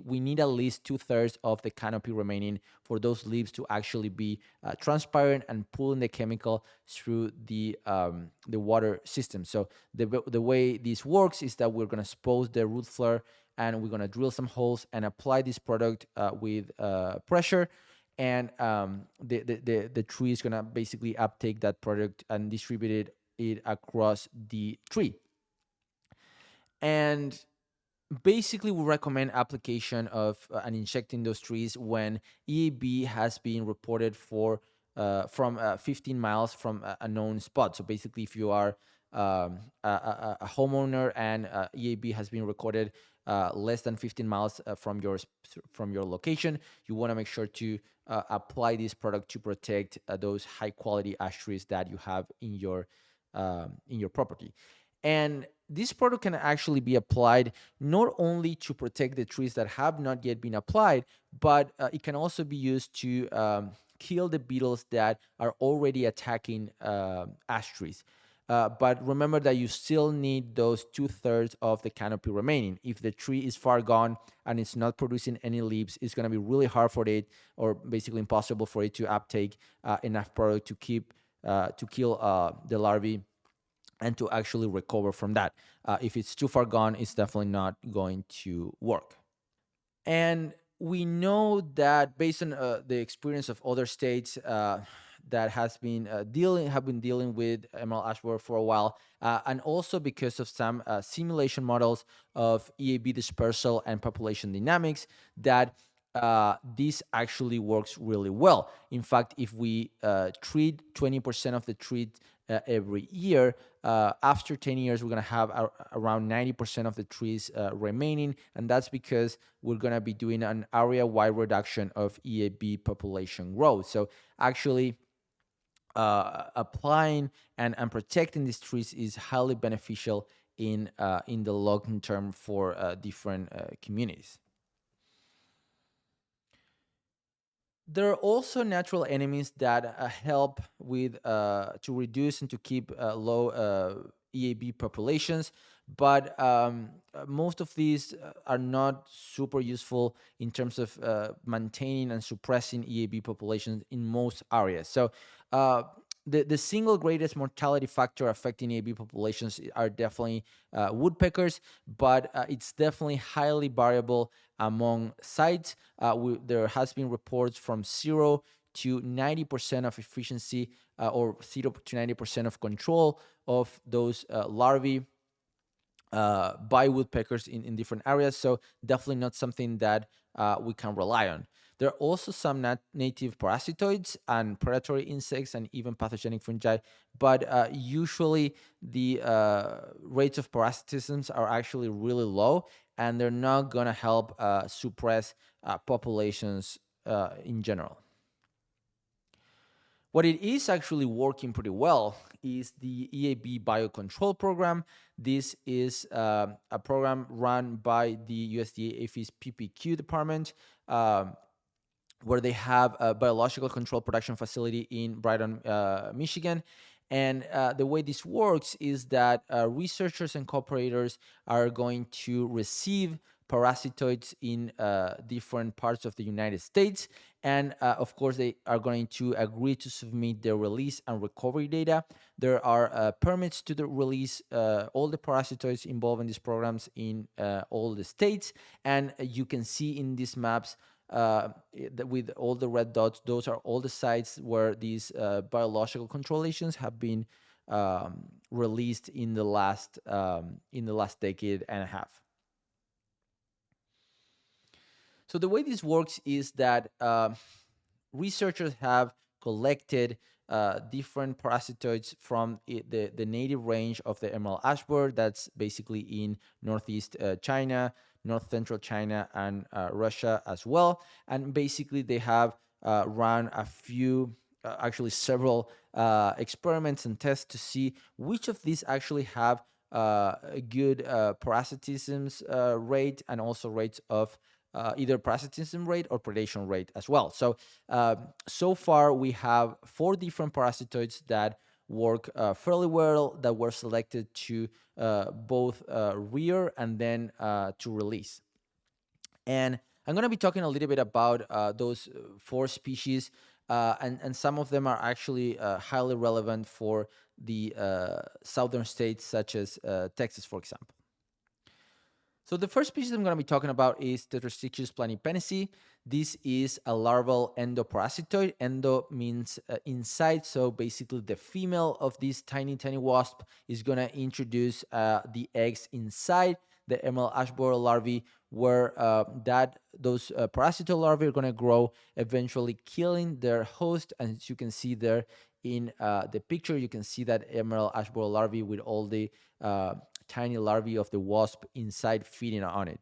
We need at least 2/3 of the canopy remaining for those leaves to actually be transparent and pulling the chemical through the water system. So the way this works is that we're going to expose the root flare, and we're going to drill some holes and apply this product with pressure, and the tree is going to basically uptake that product and distribute it across the tree. And basically, we recommend application of and injecting those trees when EAB has been reported from 15 miles from a known spot. So basically, if you are a homeowner and EAB has been recorded less than 15 miles from your location, you want to make sure to apply this product to protect those high quality ash trees that you have in your property. And this product can actually be applied not only to protect the trees that have not yet been applied, but it can also be used to kill the beetles that are already attacking ash trees. But remember that you still need those 2/3 of the canopy remaining. If the tree is far gone and it's not producing any leaves, it's going to be really hard for it, or basically impossible for it to uptake enough product to kill the larvae and to actually recover from that. If it's too far gone, it's definitely not going to work. And we know that based on the experience of other states that have been dealing with emerald ash borer for a while, and also because of some simulation models of EAB dispersal and population dynamics, that this actually works really well. In fact, if we treat 20% of the trees every year, after 10 years, we're going to have around 90% of the trees remaining. And that's because we're going to be doing an area-wide reduction of EAB population growth. So actually, applying and protecting these trees is highly beneficial in the long term for different communities. There are also natural enemies that help with to reduce and to keep low EAB populations, but most of these are not super useful in terms of maintaining and suppressing EAB populations in most areas. So the single greatest mortality factor affecting EAB populations are definitely woodpeckers, but it's definitely highly variable among sites. There has been reports from 0 to 90% of efficiency, or 0 to 90% of control of those larvae by woodpeckers in different areas. So definitely not something that we can rely on. There are also some native parasitoids and predatory insects and even pathogenic fungi, but usually the rates of parasitisms are actually really low, and they're not going to help suppress populations in general. What it is actually working pretty well is the Eab Bio Control Program. This is a program run by the USDA APHIS PPQ department, where they have a biological control production facility in Brighton, Michigan. And the way this works is that researchers and cooperators are going to receive parasitoids in different parts of the United States. And of course, they are going to agree to submit their release and recovery data. There are permits to the release all the parasitoids involved in these programs in all the states. And you can see in these maps with all the red dots, those are all the sites where these biological control agents have been released in the last decade and a half. So the way this works is that researchers have collected different parasitoids from the native range of the emerald ashwort. That's basically in northeast China, north central China, and Russia as well. And basically they have run a few, actually several experiments and tests to see which of these actually have a good parasitisms rate, and also rates of either parasitism rate or predation rate as well. So, so far we have 4 different parasitoids that work fairly well, that were selected to both rear and then to release. And I'm going to be talking a little bit about those 4 species, and some of them are actually highly relevant for the southern states, such as Texas, for example. So the first species I'm going to be talking about is Tetrasticius planipennici. This is a larval endoparasitoid. Endo means inside, so basically the female of this tiny wasp is going to introduce the eggs inside the emerald ashwort larvae, where those parasitoid larvae are going to grow, eventually killing their host. And as you can see there in the picture, you can see that emerald ashwort larvae with all the tiny larvae of the wasp inside feeding on it.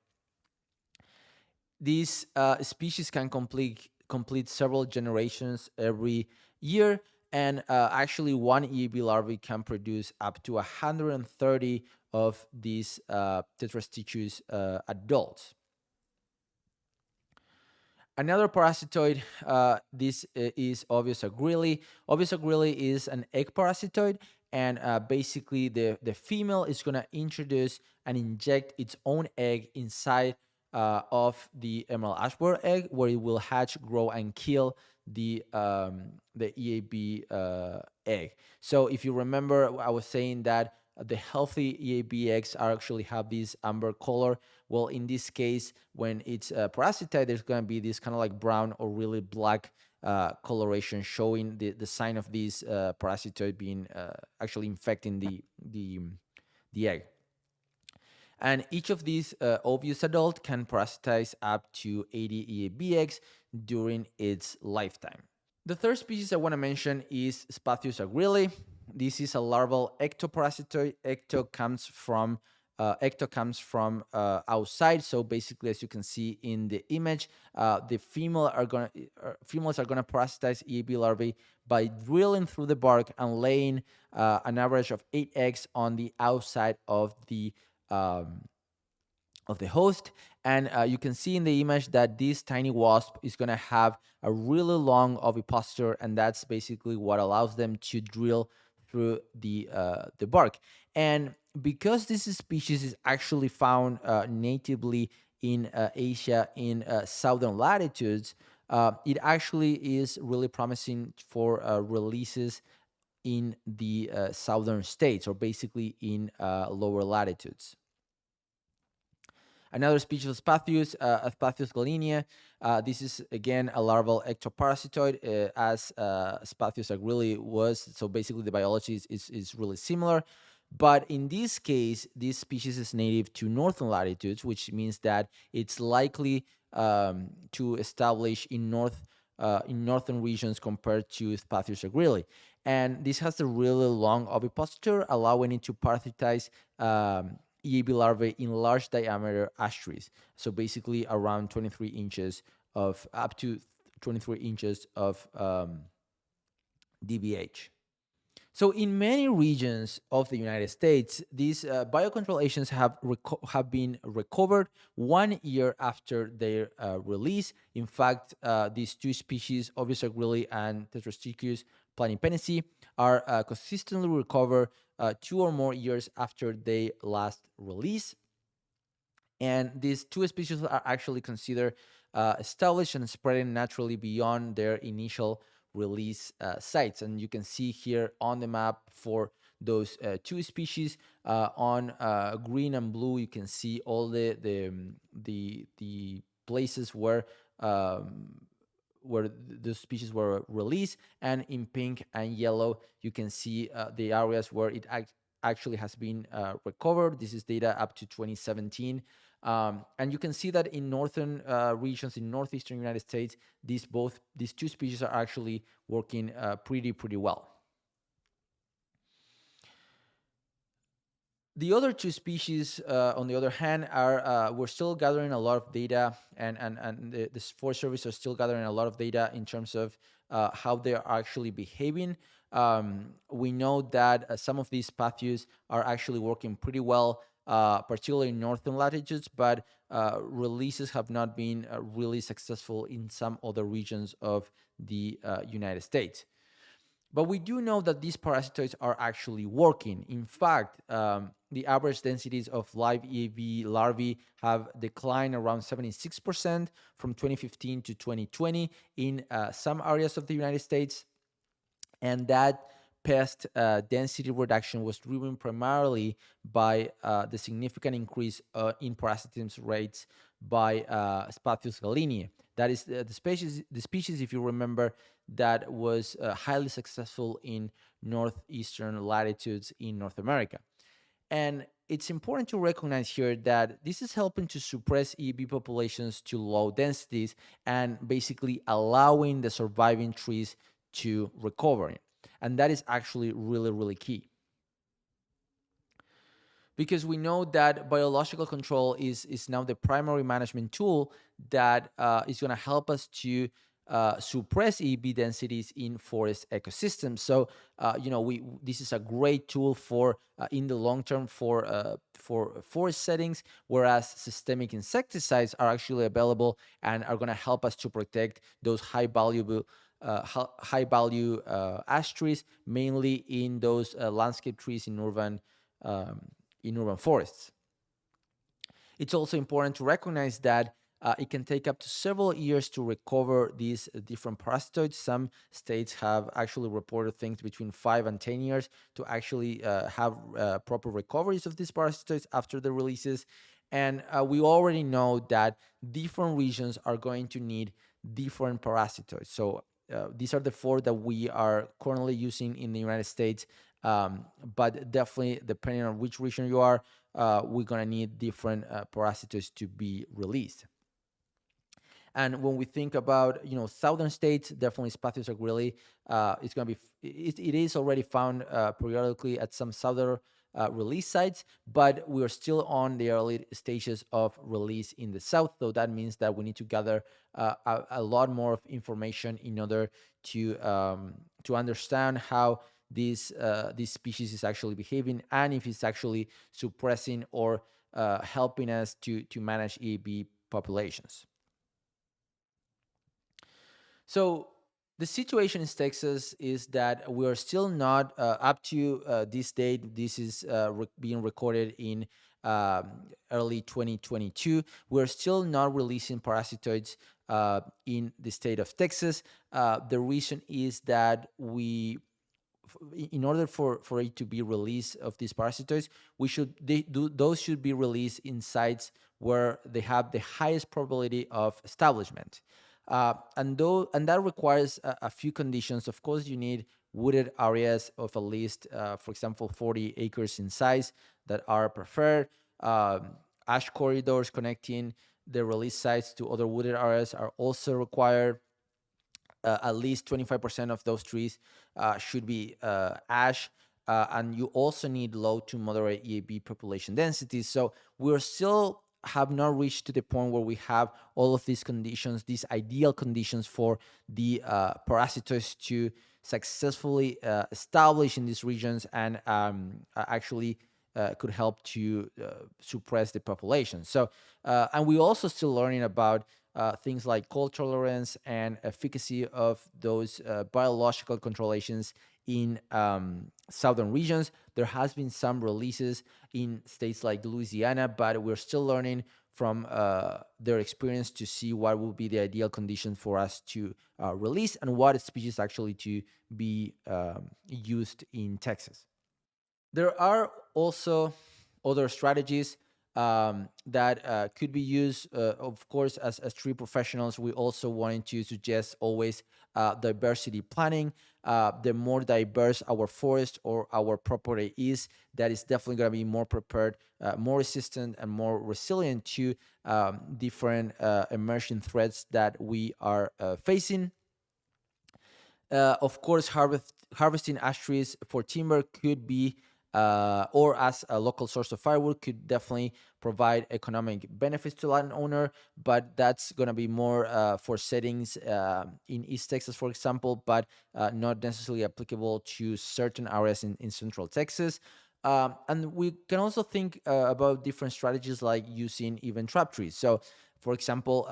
These species can complete several generations every year, and actually one Eab larvae can produce up to 130 of these Tetrasticius adults. Another parasitoid, this is Ovius agrili. Ovius agrili is an egg parasitoid, and basically the female is going to introduce and inject its own egg inside of the emerald ashwort egg, where it will hatch, grow, and kill the Eab egg. So if you remember, I was saying that the healthy Eab eggs actually have this amber color. Well, in this case, when it's parasitized, there's going to be this kind of like brown or really black coloration, showing the sign of this parasitoid being actually infecting the egg. And each of these Ovius adult can parasitize up to 80 Eab eggs during its lifetime. The third species I want to mention is Spathius agrili. This is a larval ectoparasitoid. Ecto comes from outside. So basically, as you can see in the image, the females are gonna parasitize Eab larvae by drilling through the bark and laying an average of 8 eggs on the outside of the host. And you can see in the image that this tiny wasp is going to have a really long ovipositor, and that's basically what allows them to drill through the bark. And because this species is actually found natively in Asia in southern latitudes, it actually is really promising for releases in the southern states, or basically in lower latitudes. Another species of Spathius, Spathius gallina. This is again a larval ectoparasitoid, as Spathius agrili was. So basically, the biology is really similar. But in this case, this species is native to northern latitudes, which means that it's likely to establish in northern regions compared to Spathius agrili. And this has a really long ovipositor, allowing it to parasitize Eab larvae in large diameter ash trees. So basically around 23 inches of, up to 23 inches of DBH. So in many regions of the United States, these biocontrol agents have been recovered 1 year after their release. In fact, these two species, Ovis agrili and Tetrasticius planipennici, are consistently recovered 2 or more years after they last release. And these two species are actually considered established and spreading naturally beyond their initial release sites. And you can see here on the map for those two species on green and blue, you can see all the places where the species were released, and in pink and yellow you can see the areas where it actually has been recovered. This is data up to 2017. And you can see that in northern regions in northeastern United States, these two species are actually working pretty well. The other two species, on the other hand, are we're still gathering a lot of data, and the Forest Service are still gathering a lot of data in terms of how they are actually behaving. We know that some of these pathogens are actually working pretty well, particularly in northern latitudes, but releases have not been really successful in some other regions of the United States. But we do know that these parasitoids are actually working. In fact, the average densities of live Eab larvae have declined around 76% from 2015 to 2020 in some areas of the United States. And that pest density reduction was driven primarily by the significant increase in parasitism rates by Spathius gallinae. That is the species, if you remember, that was highly successful in northeastern latitudes in North America. And it's important to recognize here that this is helping to suppress Eab populations to low densities and basically allowing the surviving trees to recover. And that is actually really key, because we know that biological control is now the primary management tool that is going to help us to suppress Eab densities in forest ecosystems. So, this is a great tool for in the long term for forest settings, whereas systemic insecticides are actually available and are going to help us to protect those high value ash trees, mainly in those landscape trees in urban forests. It's also important to recognize that it can take up to several years to recover these different parasitoids. Some states have actually reported things between 5 and 10 years to actually have proper recoveries of these parasitoids after the releases. And we already know that different regions are going to need different parasitoids. So these are the 4 that we are currently using in the United States. But definitely, depending on which region you are, we're going to need different parasitoids to be released. And when we think about, southern states, definitely Spathius agrili, it's going to be, it is already found periodically at some southern release sites, but we are still on the early stages of release in the south. So that means that we need to gather a lot more of information in order to understand how this species is actually behaving, and if it's actually suppressing or helping us to manage Eab populations. So the situation in Texas is that we are still not up to this date. This is being recorded in early 2022. We're still not releasing parasitoids in the state of Texas. The reason is that in order for it to be released of these parasitoids, those should be released in sites where they have the highest probability of establishment. And that requires a few conditions. Of course, you need wooded areas of at least, for example, 40 acres in size that are preferred. Ash corridors connecting the release sites to other wooded areas are also required. At least 25% of those trees should be ash. And you also need low to moderate Eab population densities. So we're still have not reached to the point where we have all of these conditions, these ideal conditions for the parasitoids to successfully established in these regions and actually could help to suppress the population. So, and we also still learning about things like cold tolerance and efficacy of those biological control agents in southern regions. There has been some releases in states like Louisiana, but we're still learning from their experience to see what will be the ideal condition for us to release and what species actually to be used in Texas. There are also other strategies that could be used. Of course, as tree professionals, we also wanted to suggest always diversity planning. The more diverse our forest or our property is, that is definitely going to be more prepared, more resistant, and more resilient to different emerging threats that we are facing. Of course, harvesting ash trees for timber could be, or as a local source of firewood, could definitely provide economic benefits to landowner. But that's going to be more for settings in East Texas, for example, but not necessarily applicable to certain areas in Central Texas. And we can also think about different strategies like using even trap trees. So, for example,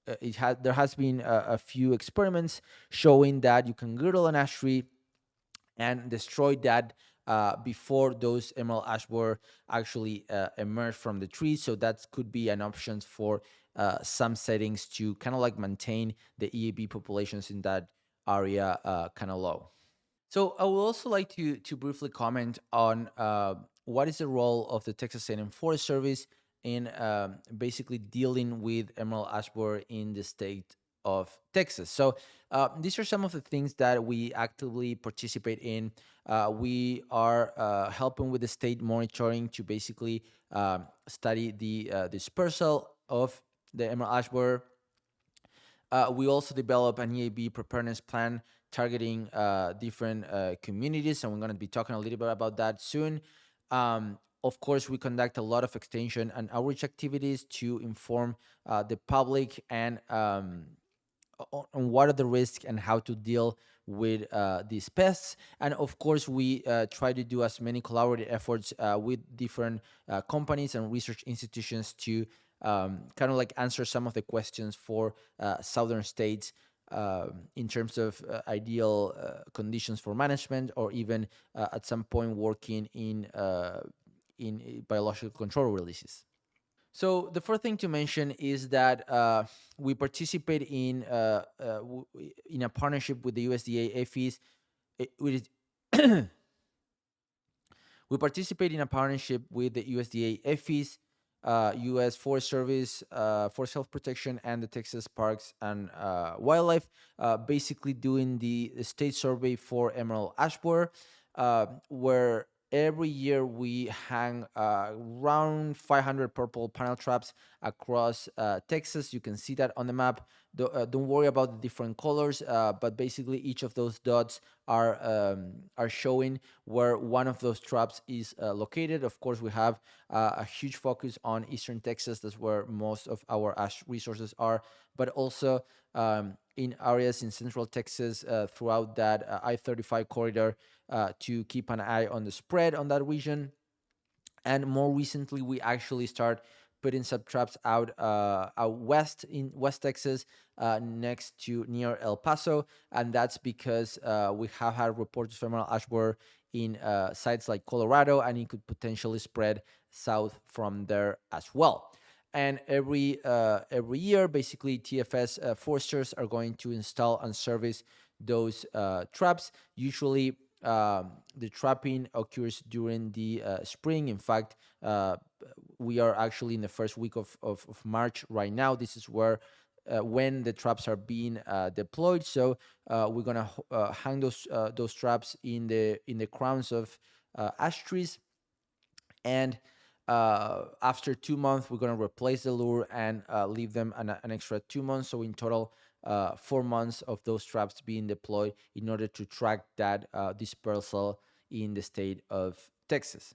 there has been a few experiments showing that you can girdle an ash tree and destroy that before those emerald ash borer actually emerge from the tree. So that could be an option for some settings to kind of like maintain the EAB populations in that area kind of low. So I would also like to briefly comment on what is the role of the Texas A&M Forest Service in basically dealing with emerald ash borer in the state of Texas. So these are some of the things that we actively participate in. We are helping with the state monitoring to basically study the dispersal of the emerald ash borer. We also develop an Eab Preparedness Plan targeting different communities, and we're going to be talking a little bit about that soon. Of course, we conduct a lot of extension and outreach activities to inform the public and on what are the risks and how to deal with these pests. And of course, we try to do as many collaborative efforts with different companies and research institutions to kind of like answer some of the questions for southern states in terms of ideal conditions for management, or even at some point working in biological control releases. So the first thing to mention is that we participate in a partnership with the USDA APHIS. We participate in a partnership with the USDA APHIS, U.S. Forest Service, Forest Health Protection, and the Texas Parks and Wildlife, basically doing the state survey for emerald ash borer, where every year we hang around 500 purple panel traps across Texas. You can see that on the map. Don't worry about the different colors, but basically each of those dots are showing where one of those traps is located. Of course, we have a huge focus on Eastern Texas. That's where most of our ash resources are, but also in areas in Central Texas throughout that I-35 corridor to keep an eye on the spread on that region. And more recently, we actually start putting sub traps out west in West Texas, next to near El Paso, and that's because we have had reports of emerald ash borer in sites like Colorado, and it could potentially spread south from there as well. And every year, basically, TFS foresters are going to install and service those traps. Usually, the trapping occurs during the spring. In fact, we are actually in the first week of March right now. This is where when the traps are being deployed. So we're gonna hang those traps in the crowns of ash trees, and after 2 months, we're gonna replace the lure and leave them an extra 2 months. So in total, 4 months of those traps being deployed in order to track that dispersal in the state of Texas.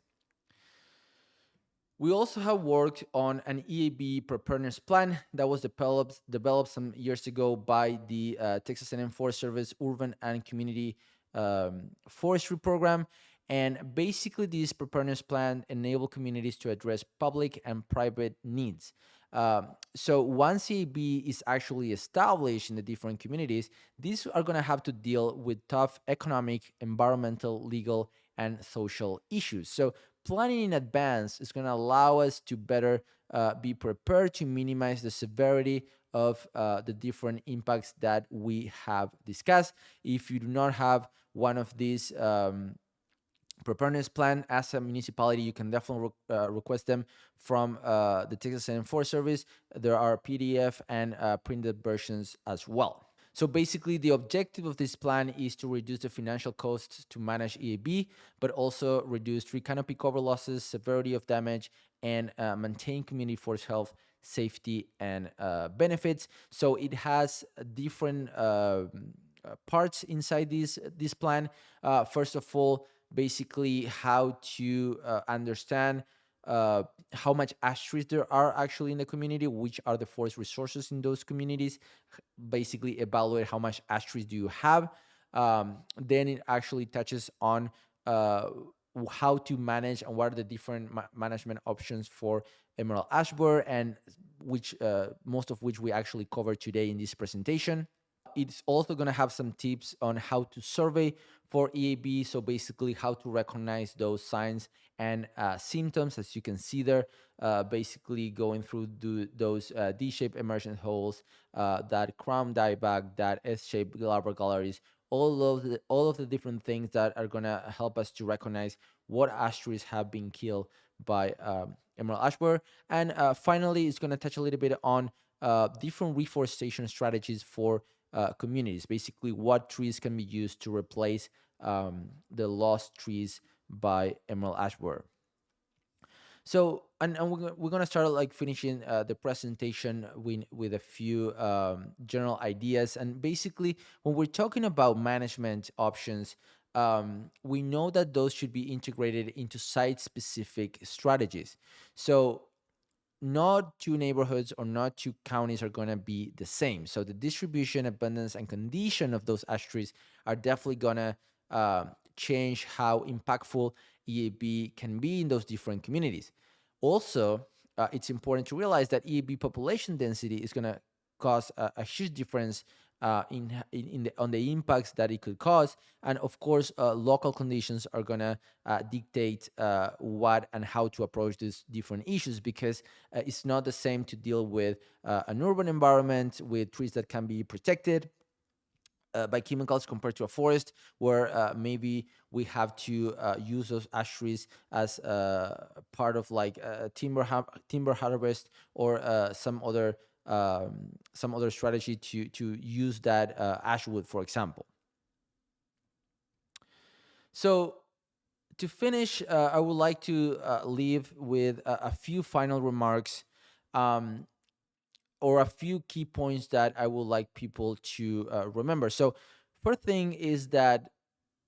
We also have worked on an Eab Preparedness Plan that was developed some years ago by the Texas A&M Forest Service Urban and Community Forestry Program. And basically, this preparedness plan enable communities to address public and private needs. So once Eab is actually established in the different communities, these are going to have to deal with tough economic, environmental, legal, and social issues. So planning in advance is going to allow us to better be prepared to minimize the severity of the different impacts that we have discussed. If you do not have one of these preparedness plan as a municipality, you can definitely request them from the Texas A&M Forest Service. There are PDF and printed versions as well. So basically, the objective of this plan is to reduce the financial costs to manage Eab, but also reduce tree canopy cover losses, severity of damage, and maintain community forest health, safety, and benefits. So it has different parts inside this plan. First of all, basically how to understand how much ash trees there are actually in the community, which are the forest resources in those communities, basically evaluate how much ash trees do you have. Then it actually touches on how to manage and what are the different management options for emerald ash borer, and which most of which we actually covered today in this presentation. It's also going to have some tips on how to survey for Eab. So basically how to recognize those signs and symptoms, as you can see there, basically going through those D-shaped emergent holes, that crown dieback, that S-shaped larval galleries, all of the different things that are going to help us to recognize what ash trees have been killed by emerald ash borer. And finally, it's going to touch a little bit on different reforestation strategies for communities. Basically, what trees can be used to replace the lost trees by emerald ash borer. So, and we're gonna start like finishing the presentation with a few general ideas. And basically, when we're talking about management options, we know that those should be integrated into site-specific strategies. So not two neighborhoods or not two counties are going to be the same. So the distribution, abundance, and condition of those ash trees are definitely going to change how impactful Eab can be in those different communities. Also, it's important to realize that Eab population density is going to cause a huge difference on the impacts that it could cause. And of course, local conditions are going to dictate what and how to approach these different issues, because it's not the same to deal with an urban environment with trees that can be protected by chemicals compared to a forest where maybe we have to use those ash trees as part of like timber harvest or some other strategy to use that ash wood, for example. So to finish, I would like to leave with a few final remarks, or a few key points that I would like people to remember. So first thing is that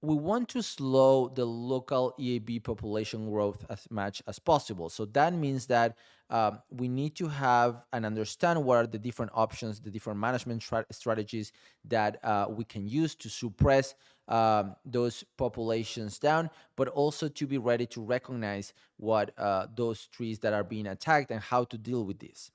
we want to slow the local Eab population growth as much as possible. So that means that we need to have and understand what are the different options, the different management strategies that we can use to suppress those populations down, but also to be ready to recognize what those trees that are being attacked and how to deal with this.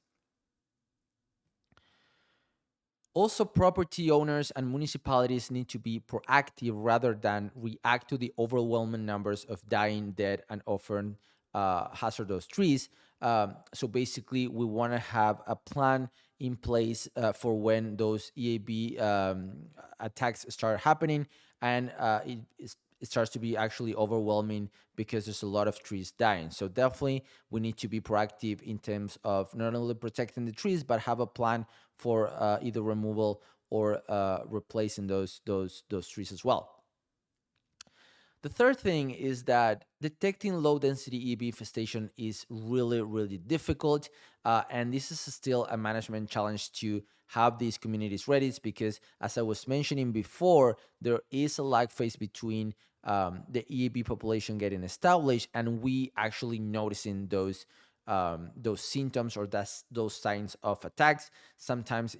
Also, property owners and municipalities need to be proactive rather than react to the overwhelming numbers of dying, dead, and often hazardous trees. So basically, we want to have a plan in place for when those Eab attacks start happening, and it starts to be actually overwhelming because there's a lot of trees dying. So definitely we need to be proactive in terms of not only protecting the trees, but have a plan for either removal or replacing those trees as well. The third thing is that detecting low density Eab infestation is really, really difficult. And this is still a management challenge to have these communities ready, because as I was mentioning before, there is a lag phase between the Eab population getting established and we actually noticing those those symptoms or those signs of attacks. Sometimes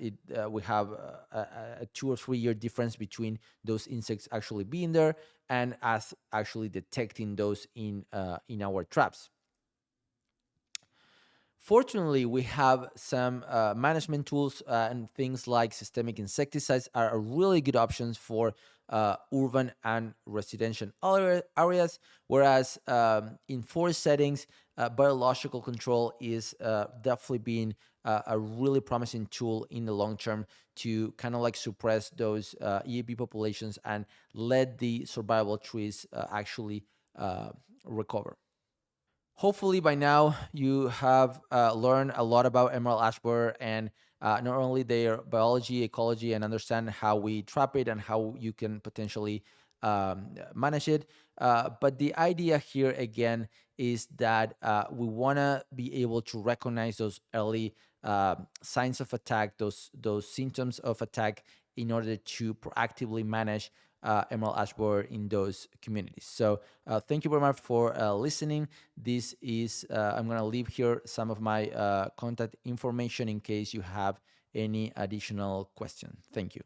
we have a 2 or 3 year difference between those insects actually being there and us actually detecting those in our traps. Fortunately, we have some management tools, and things like systemic insecticides are really good options for urban and residential areas, whereas in forest settings, biological control is definitely being a really promising tool in the long term to kind of like suppress those EAB populations and let the survival trees actually recover. Hopefully by now you have learned a lot about emerald ash borer and not only their biology, ecology, and understand how we trap it and how you can potentially manage it. But the idea here again is that we want to be able to recognize those early signs of attack, those symptoms of attack, in order to proactively manage emerald ash borer in those communities. So thank you very much for listening. This is I'm going to leave here some of my contact information in case you have any additional question. Thank you.